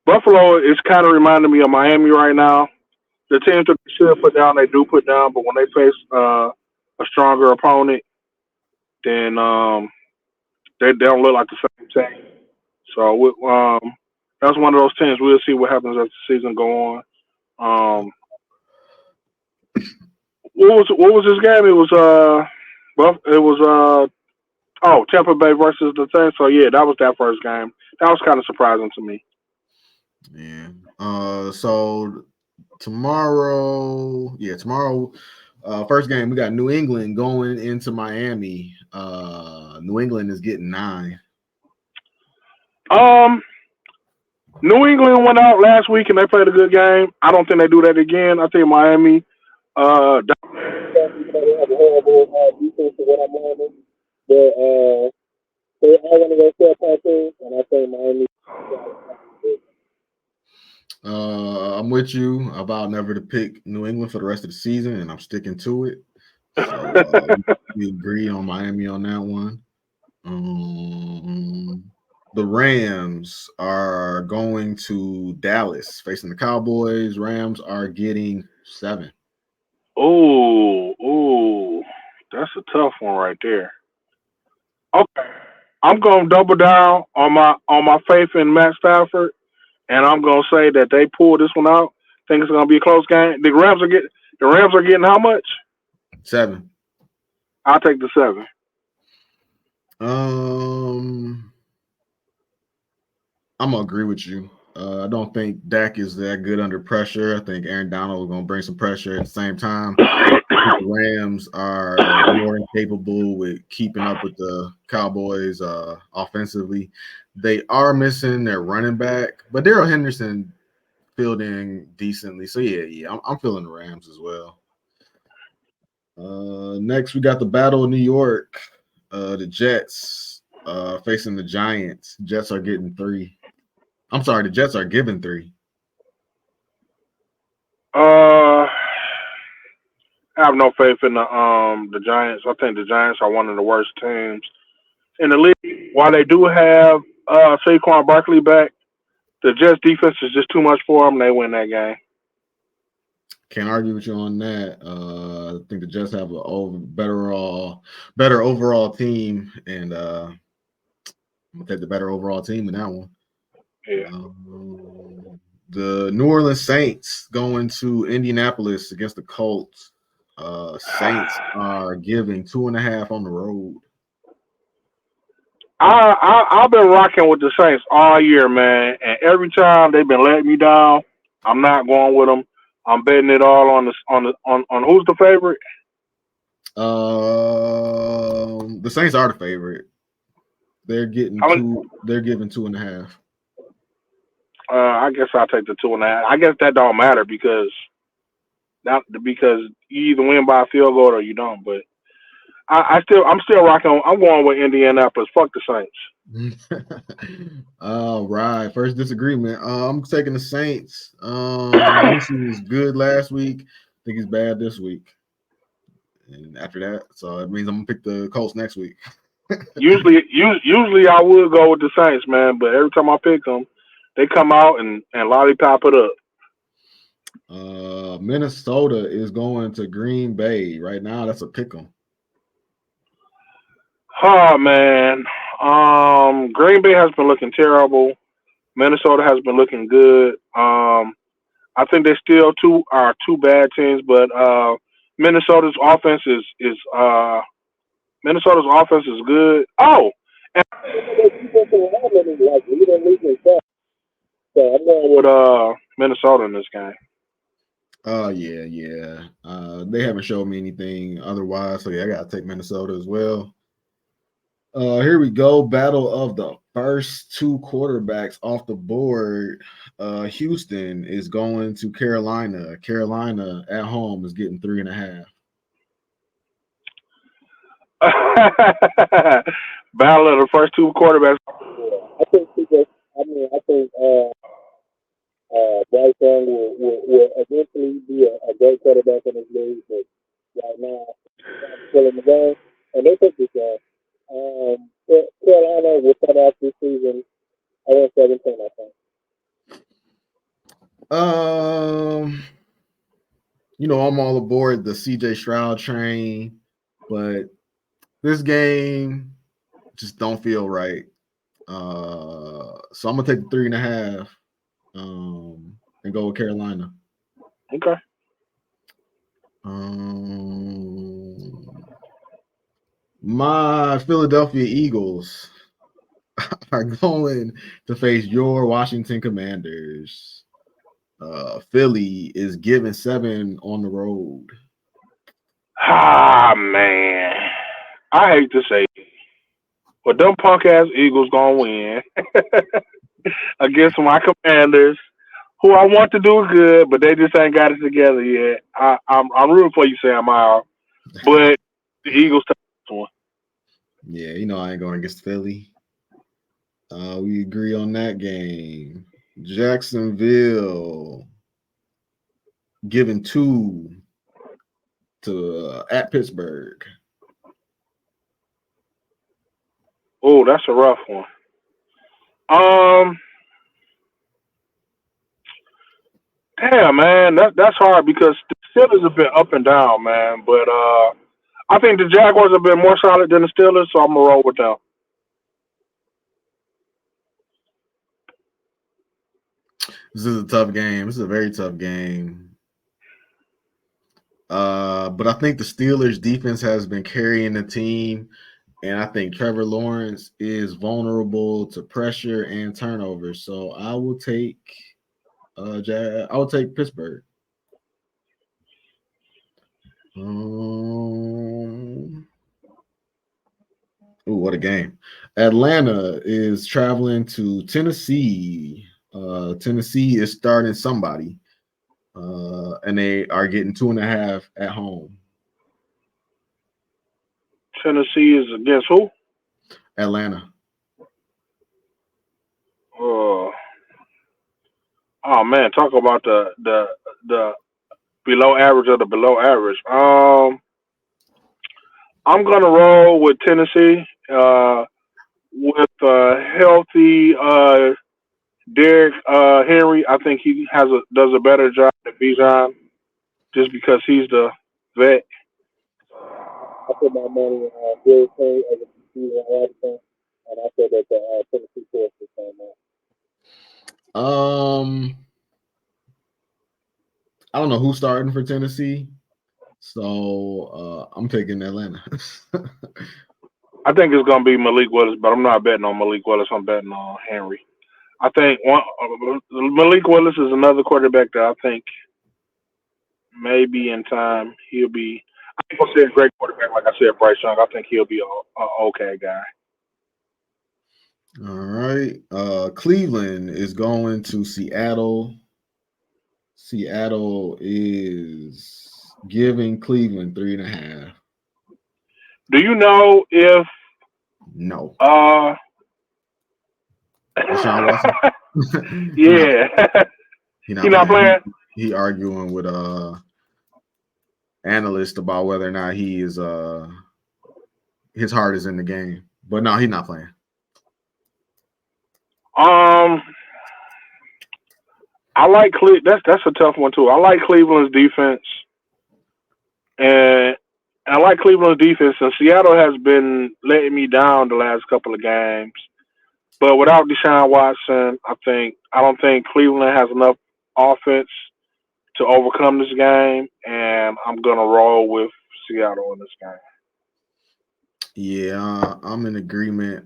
Buffalo is kind of reminding me of Miami right now. The teams that they should put down, they do put down, but when they face a stronger opponent, then they don't look like the same team. So that's one of those teams. We'll see what happens as the season go on. what was this game? Tampa Bay versus the Saints. So yeah, that was that first game. That was kind of surprising to me. Yeah. So tomorrow, first game we got New England going into Miami. New England is getting 9. Um, New England went out last week and they played a good game. I don't think they do that again. I think Miami. Uh, They have a horrible defense for what I'm learning. But they are going to go sell team, and I think Miami. I'm with you about never to pick New England for the rest of the season, and I'm sticking to it. So we agree on Miami on that one. The Rams are going to Dallas facing the Cowboys. Rams are getting 7. ooh, that's a tough one right there. Okay, I'm gonna double down on my faith in Matt Stafford, and I'm gonna say that they pull this one out. Think it's gonna be a close game. The Rams are getting how much? 7. I'll take the 7. I'm gonna agree with you. I don't think Dak is that good under pressure. I think Aaron Donald is gonna bring some pressure at the same time. I think the Rams are more incapable with keeping up with the Cowboys offensively. They are missing their running back, but Darrell Henderson fielding decently. So I'm feeling the Rams as well. Next, we got the Battle of New York. The Jets facing the Giants. Jets are getting 3. I'm sorry, the Jets are giving 3. I have no faith in the Giants. I think the Giants are one of the worst teams in the league. While they do have Saquon Barkley back, the Jets defense is just too much for them. They win that game. Can't argue with you on that. I think the Jets have a better overall team, and I'm gonna take the better overall team in that one. Yeah. The New Orleans Saints going to Indianapolis against the Colts. Saints are giving 2.5 on the road. I've been rocking with the Saints all year, man, and every time they've been letting me down. I'm not going with them. I'm betting it all on who's the favorite. The Saints are the favorite. They're getting two. They're giving 2.5. I guess I'll take the 2.5. I guess that don't matter because you either win by a field goal or you don't. But I'm still rocking. I'm going with Indianapolis. Fuck the Saints. All right. First disagreement. I'm taking the Saints. He was good last week. I think he's bad this week. And after that, so it means I'm gonna pick the Colts next week. usually I would go with the Saints, man, but every time I pick them, they come out and lollipop it up. Minnesota is going to Green Bay right now. That's a pick 'em. Oh man, Green Bay has been looking terrible. Minnesota has been looking good. I think they still are two bad teams, but Minnesota's offense is Minnesota's offense is good. Oh, and so I'm going with Minnesota in this game. Yeah. They haven't showed me anything otherwise, so I gotta take Minnesota as well. Here we go. Battle of the first 2 quarterbacks off the board. Houston is going to Carolina. Carolina at home is getting 3.5. Battle of the first 2 quarterbacks. I think Bryce Young will eventually be a great quarterback in this league, but right now, still in the game, and they took this game. Carolina will start off this season 0-17, I think. I'm all aboard the CJ Stroud train, but this game just don't feel right. So I'm gonna take the 3.5 and go with Carolina. Okay. My Philadelphia Eagles are going to face your Washington Commanders. Philly is giving 7 on the road. Ah, man. I hate to say it, but them punk ass Eagles gonna win against my Commanders, who I want to do good, but they just ain't got it together yet. I'm rooting for you, Sam Howell, but the Eagles take this one. Yeah, I ain't going against Philly. We agree on that game. Jacksonville giving 2 to at Pittsburgh. Oh, that's a rough one. Um, Damn, man, that's hard because the Steelers have been up and down, man. But I think the Jaguars have been more solid than the Steelers, so I'm gonna roll with them. This is a tough game. This is a very tough game. But I think the Steelers defense has been carrying the team, and I think Trevor Lawrence is vulnerable to pressure and turnovers. So I will take Pittsburgh. What a game. Atlanta is traveling to Tennessee. Tennessee is starting somebody. And they are getting 2.5 at home. Tennessee is against who? Atlanta. Oh man, talk about the below average of the below average. I'm gonna roll with Tennessee. With healthy Derrick Henry, I think he does a better job than Bijan just because he's the vet. I put my money on Derrick Henry as a season Addison, and I said that the Tennessee Force is coming out. I don't know who's starting for Tennessee, so I'm taking Atlanta. I think it's gonna be Malik Willis, but I'm not betting on Malik Willis. I'm betting on Henry. I think Malik Willis is another quarterback that I think maybe in time he'll be. I think I'll say a great quarterback, like I said, Bryce Young. I think he'll be a okay guy. All right. Cleveland is going to Seattle. Seattle is giving Cleveland 3.5. Do you know if No. Deshaun Watson? Yeah. He not playing? He arguing with analyst about whether or not he is his heart is in the game. But no, he's not playing. I like that's a tough one too. I like Cleveland's defense, and I like Cleveland's defense. And Seattle has been letting me down the last couple of games. But without Deshaun Watson, I don't think Cleveland has enough offense to overcome this game, and I'm gonna roll with Seattle in this game. Yeah, I'm in agreement.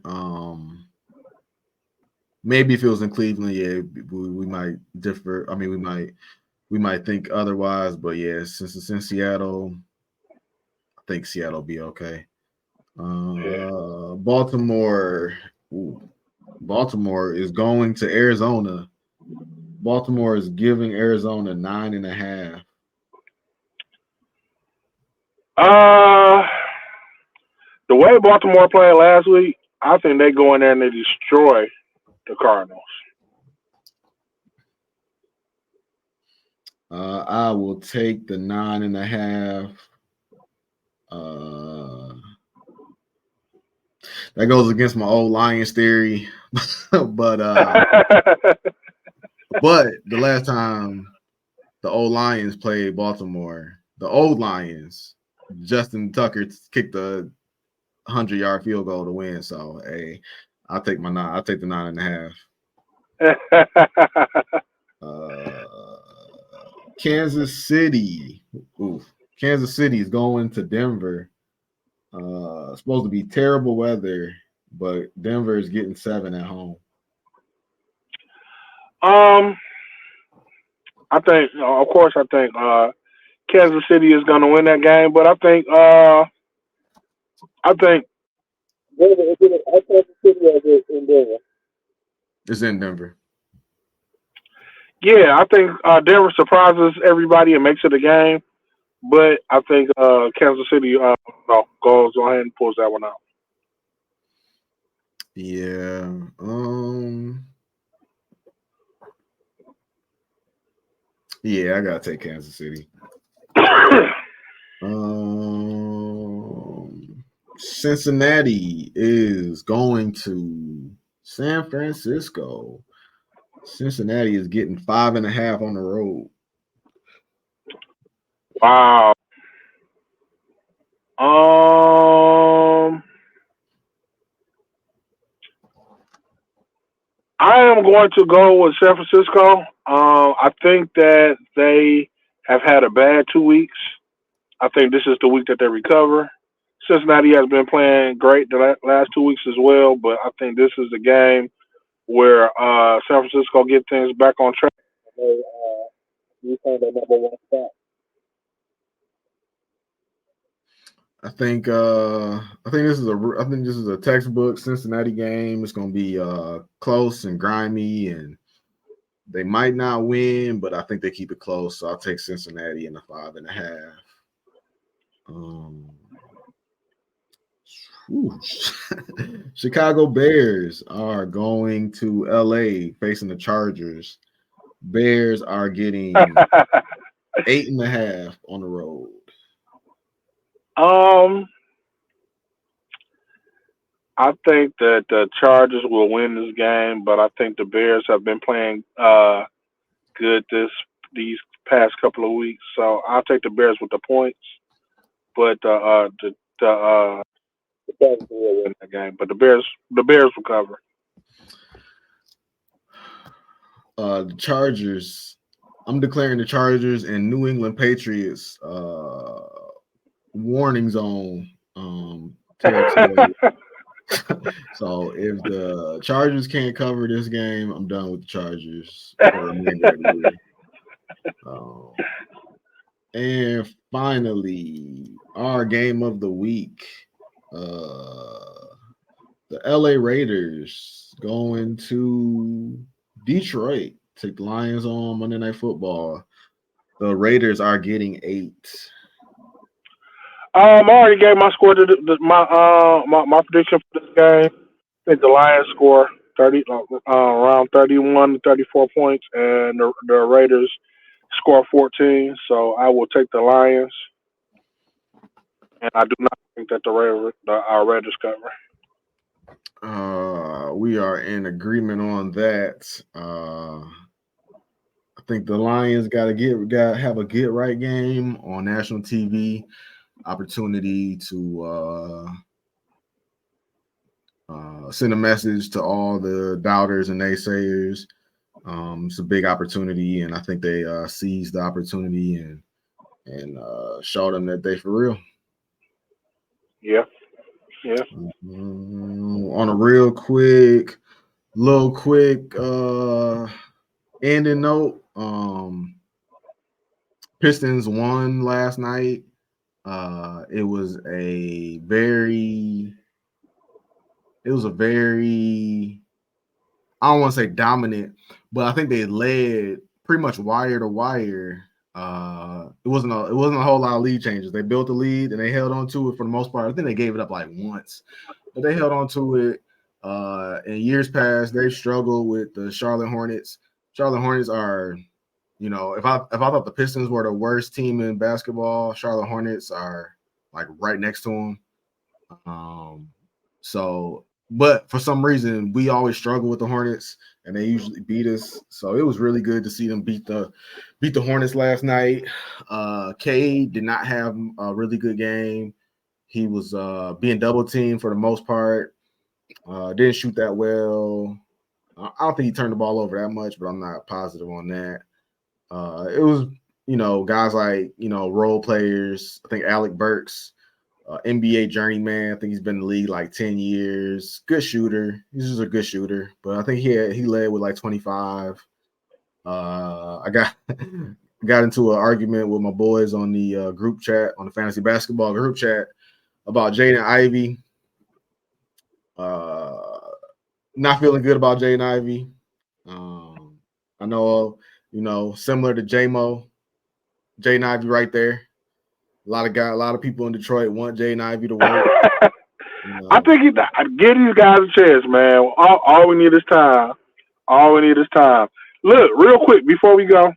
Maybe if it was in Cleveland, yeah, we might differ. I mean, we might think otherwise, but yeah, since it's in Seattle, I think Seattle will be okay. Baltimore. Baltimore is going to Arizona. Baltimore is giving Arizona 9.5. The way Baltimore played last week, I think they go in there and they destroy the Cardinals. I will take the 9.5. That goes against my old Lions theory, but the last time the old Lions played Baltimore, the old Lions, Justin Tucker kicked a 100-yard field goal to win. So hey, I'll take the 9.5. Kansas City. Ooh. Kansas City is going to Denver. Supposed to be terrible weather, but Denver is getting 7 at home. Um, I think, of course, I think Kansas City is going to win that game, but I think, Denver, is it outside the city or is it in Denver? It's in Denver. yeah, I think Denver surprises everybody and makes it a game, but I think Kansas City, no, goes ahead and pulls that one out. Yeah. Yeah, I gotta take Kansas City. Cincinnati is going to San Francisco. Cincinnati is getting 5.5 on the road. Wow. Um, I am going to go with San Francisco. I think that they have had a bad 2 weeks. I think this is the week that they recover. Cincinnati has been playing great the last 2 weeks as well, but I think this is the game where San Francisco get things back on track. They reclaim their number one spot. I think this is a textbook Cincinnati game. It's gonna be close and grimy, and they might not win, but I think they keep it close. So I'll take Cincinnati in the 5.5. Chicago Bears are going to LA facing the Chargers. Bears are getting 8.5 on the road. I think that the Chargers will win this game, but I think the Bears have been playing good these past couple of weeks, so I'll take the Bears with the points. But The Chargers will win. in that game, but the Bears will cover. The Chargers. I'm declaring the Chargers and New England Patriots warning zone territory. So if the Chargers can't cover this game, I'm done with the Chargers for the remainder of the year. And finally, our game of the week. The LA Raiders going to Detroit. Take the Lions on Monday Night Football. The Raiders are getting 8. I already gave my score to my prediction for this game. I think the Lions score around 31 to 34 points, and the Raiders score 14. So I will take the Lions, and I do not think that our Raiders cover. We are in agreement on that. I think the Lions got to have a get right game on national TV. Opportunity to send a message to all the doubters and naysayers. It's a big opportunity, and I think they seized the opportunity and showed them that they for real. Yeah. On a little quick ending note, Pistons won last night. It was a very I don't want to say dominant, but I think they led pretty much wire to wire. It wasn't a whole lot of lead changes. They built the lead and they held on to it for the most part. I think they gave it up like once, but they held on to it. In years past, they've struggled with the Charlotte Hornets. Charlotte Hornets are, if I thought the Pistons were the worst team in basketball, Charlotte Hornets are like right next to them. But for some reason, we always struggle with the Hornets, and they usually beat us. So it was really good to see them beat the Hornets last night. Cade did not have a really good game. He was being double teamed for the most part. Didn't shoot that well. I don't think he turned the ball over that much, but I'm not positive on that. It was guys like, role players. I think Alec Burks, NBA journeyman. I think he's been in the league like 10 years. Good shooter. He's just a good shooter. But I think he led with like 25. I got into an argument with my boys on the group chat, on the fantasy basketball group chat, about Jaden Ivey. Not feeling good about Jaden Ivey. I know, similar to J-Mo, Jaden Ivey right there. A lot of people in Detroit want Jaden Ivey to work. I think give these guys a chance, man. All we need is time. All we need is time. Look, real quick before we go,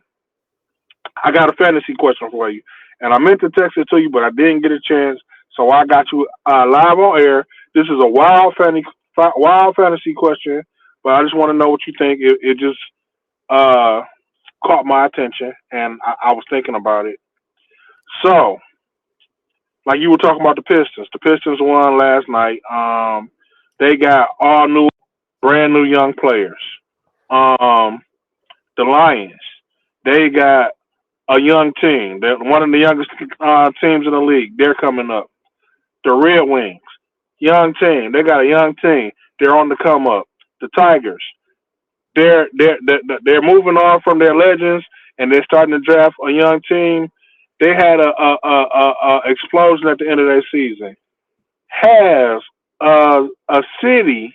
I got a fantasy question for you, and I meant to text it to you, but I didn't get a chance, so I got you live on air. This is a wild fantasy question, but I just want to know what you think. It just uh, caught my attention, and I was thinking about it. So, like you were talking about the Pistons. The Pistons won last night. They got all new, brand new young players. Um, the Lions, they got a young team. They're one of the youngest teams in the league. They're coming up. The Red Wings, young team. They got a young team. They're on the come up. The Tigers, they're moving on from their legends and they're starting to draft a young team. They had a explosion at the end of their season. Has a city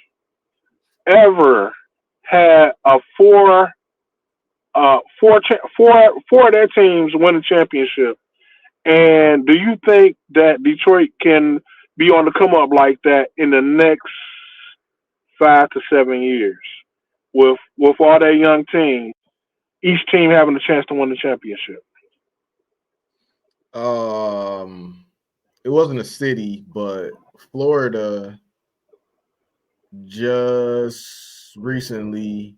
ever had a four of their teams win a championship? And do you think that Detroit can be on the come up like that in the next 5 to 7 years with all their young teams, each team having a chance to win the championship? It wasn't a city, but Florida just recently,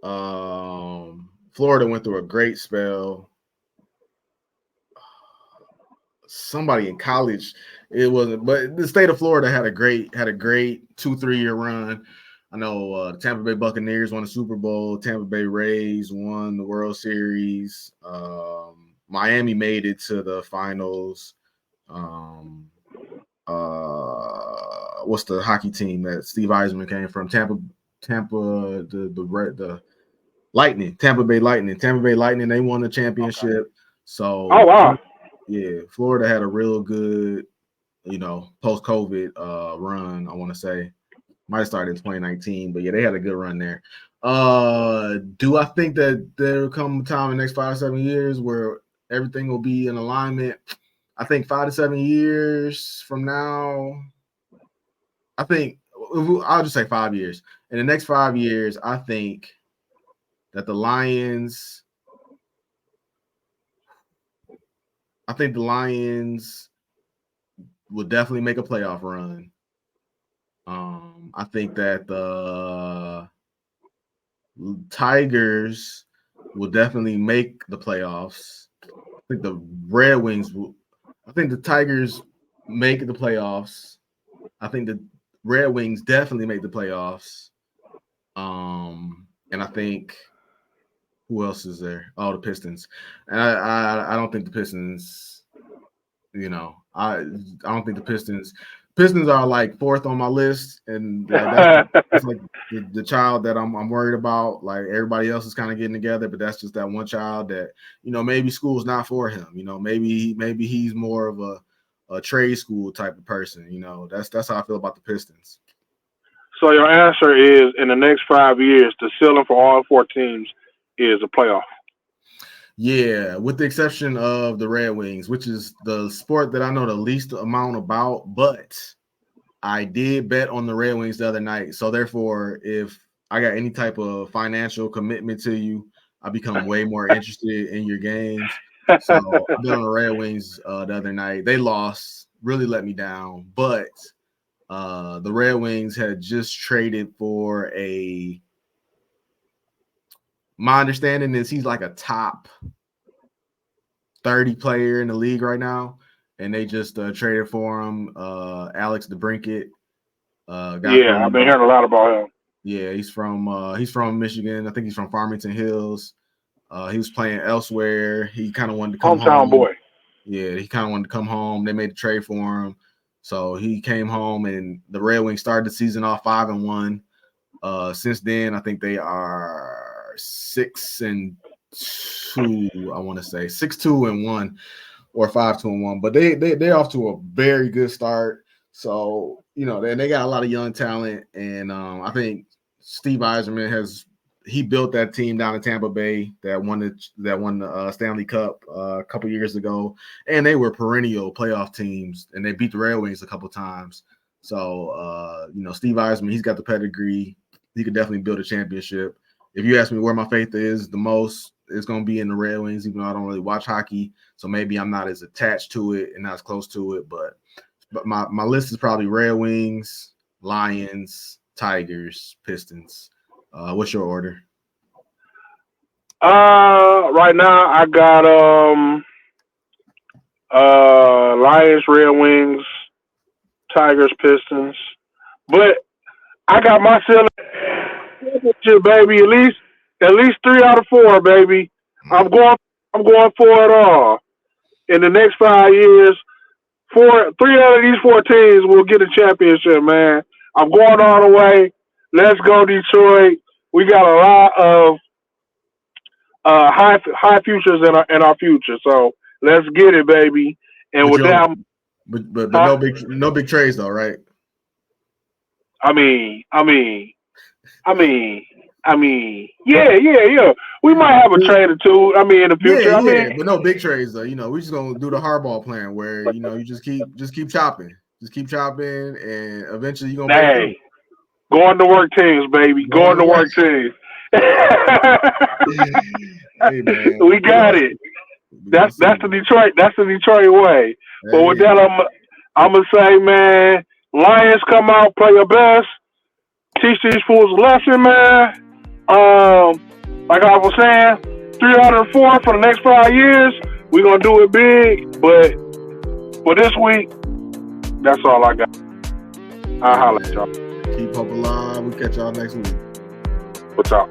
Florida went through a great spell. Somebody in college, it wasn't, but the state of Florida had a great 2-3 year run. I know the Tampa Bay Buccaneers won the Super Bowl. Tampa Bay Rays won the World Series. Miami made it to the finals. What's the hockey team that Steve Eisman came from? Tampa, the Lightning, Tampa Bay Lightning. Tampa Bay Lightning, they won the championship. Okay. So, oh wow, yeah, Florida had a real good, post-COVID run. I want to say might have started in 2019, but yeah, they had a good run there. Do I think that there will come a time in the next 5 to 7 years where everything will be in alignment? I think 5 to 7 years from now, I'll just say 5 years. In the next 5 years, I think that the Lions will definitely make a playoff run. I think that the Tigers will definitely make the playoffs. I think the Red Wings I think the Tigers make the playoffs. I think the Red Wings definitely make the playoffs. And I think who else is there? Oh, the Pistons. And I don't think the Pistons, I don't think the Pistons are like fourth on my list, and that's like the child that I'm worried about. Like everybody else is kind of getting together, but that's just that one child that maybe school's not for him. Maybe he's more of a trade school type of person. That's how I feel about the Pistons. So your answer is in the next 5 years, the ceiling for all four teams is a playoff. Yeah, with the exception of the Red Wings, which is the sport that I know the least amount about, but I did bet on the Red Wings the other night. So therefore, if I got any type of financial commitment to you, I become way more interested in your games. So I bet on the Red Wings the other night. They lost, really let me down, but the Red Wings had just traded for my understanding is he's like a top 30 player in the league right now, and they just traded for him. Alex DeBrincat. I've been hearing a lot about him. Yeah, he's from Michigan. I think he's from Farmington Hills. He was playing elsewhere. He kind of wanted to come Hometown home. boy. Yeah, he kind of wanted to come home. They made a trade for him. So he came home, and the Red Wings started the season off 5-1. Since then, I think they are 6-2. I want to say 6-2-1 or 5-1. But they're off to a very good start. So they got a lot of young talent, and I think Steve Yzerman he built that team down in Tampa Bay that won the Stanley Cup a couple years ago, and they were perennial playoff teams, and they beat the Red Wings a couple times. So Steve Yzerman, he's got the pedigree. He could definitely build a championship. If you ask me where my faith is the most, it's going to be in the Red Wings, even though I don't really watch hockey, so maybe I'm not as attached to it and not as close to it. But my list is probably Red Wings, Lions, Tigers, Pistons. What's your order? Right now I got Lions, Red Wings, Tigers, Pistons. But I got my ceiling, baby. At least 3 out of 4, baby. I'm going for it all. In the next 5 years, 3 out of these 4 teams will get a championship, man. I'm going all the way. Let's go, Detroit. We got a lot of high futures in our future. So let's get it, baby. And with that, but no big trades though, right? I mean, yeah. We might have a trade or two. I mean, in the future. Yeah, but no big trades though. We just gonna do the hardball plan where you just keep chopping, and eventually you're gonna break through. Going to work teams, baby. Going to work teams. Hey, man. We got it. That's the Detroit way. Hey. But with that, I'm gonna say, man, Lions come out, play your best, teach these fools a lesson, man. Like I was saying, 3 out of 4 for the next 5 years. We're gonna do it big, but for this week, that's all I got. I'll holler at y'all. Keep hope alive. We'll catch y'all next week. What's up?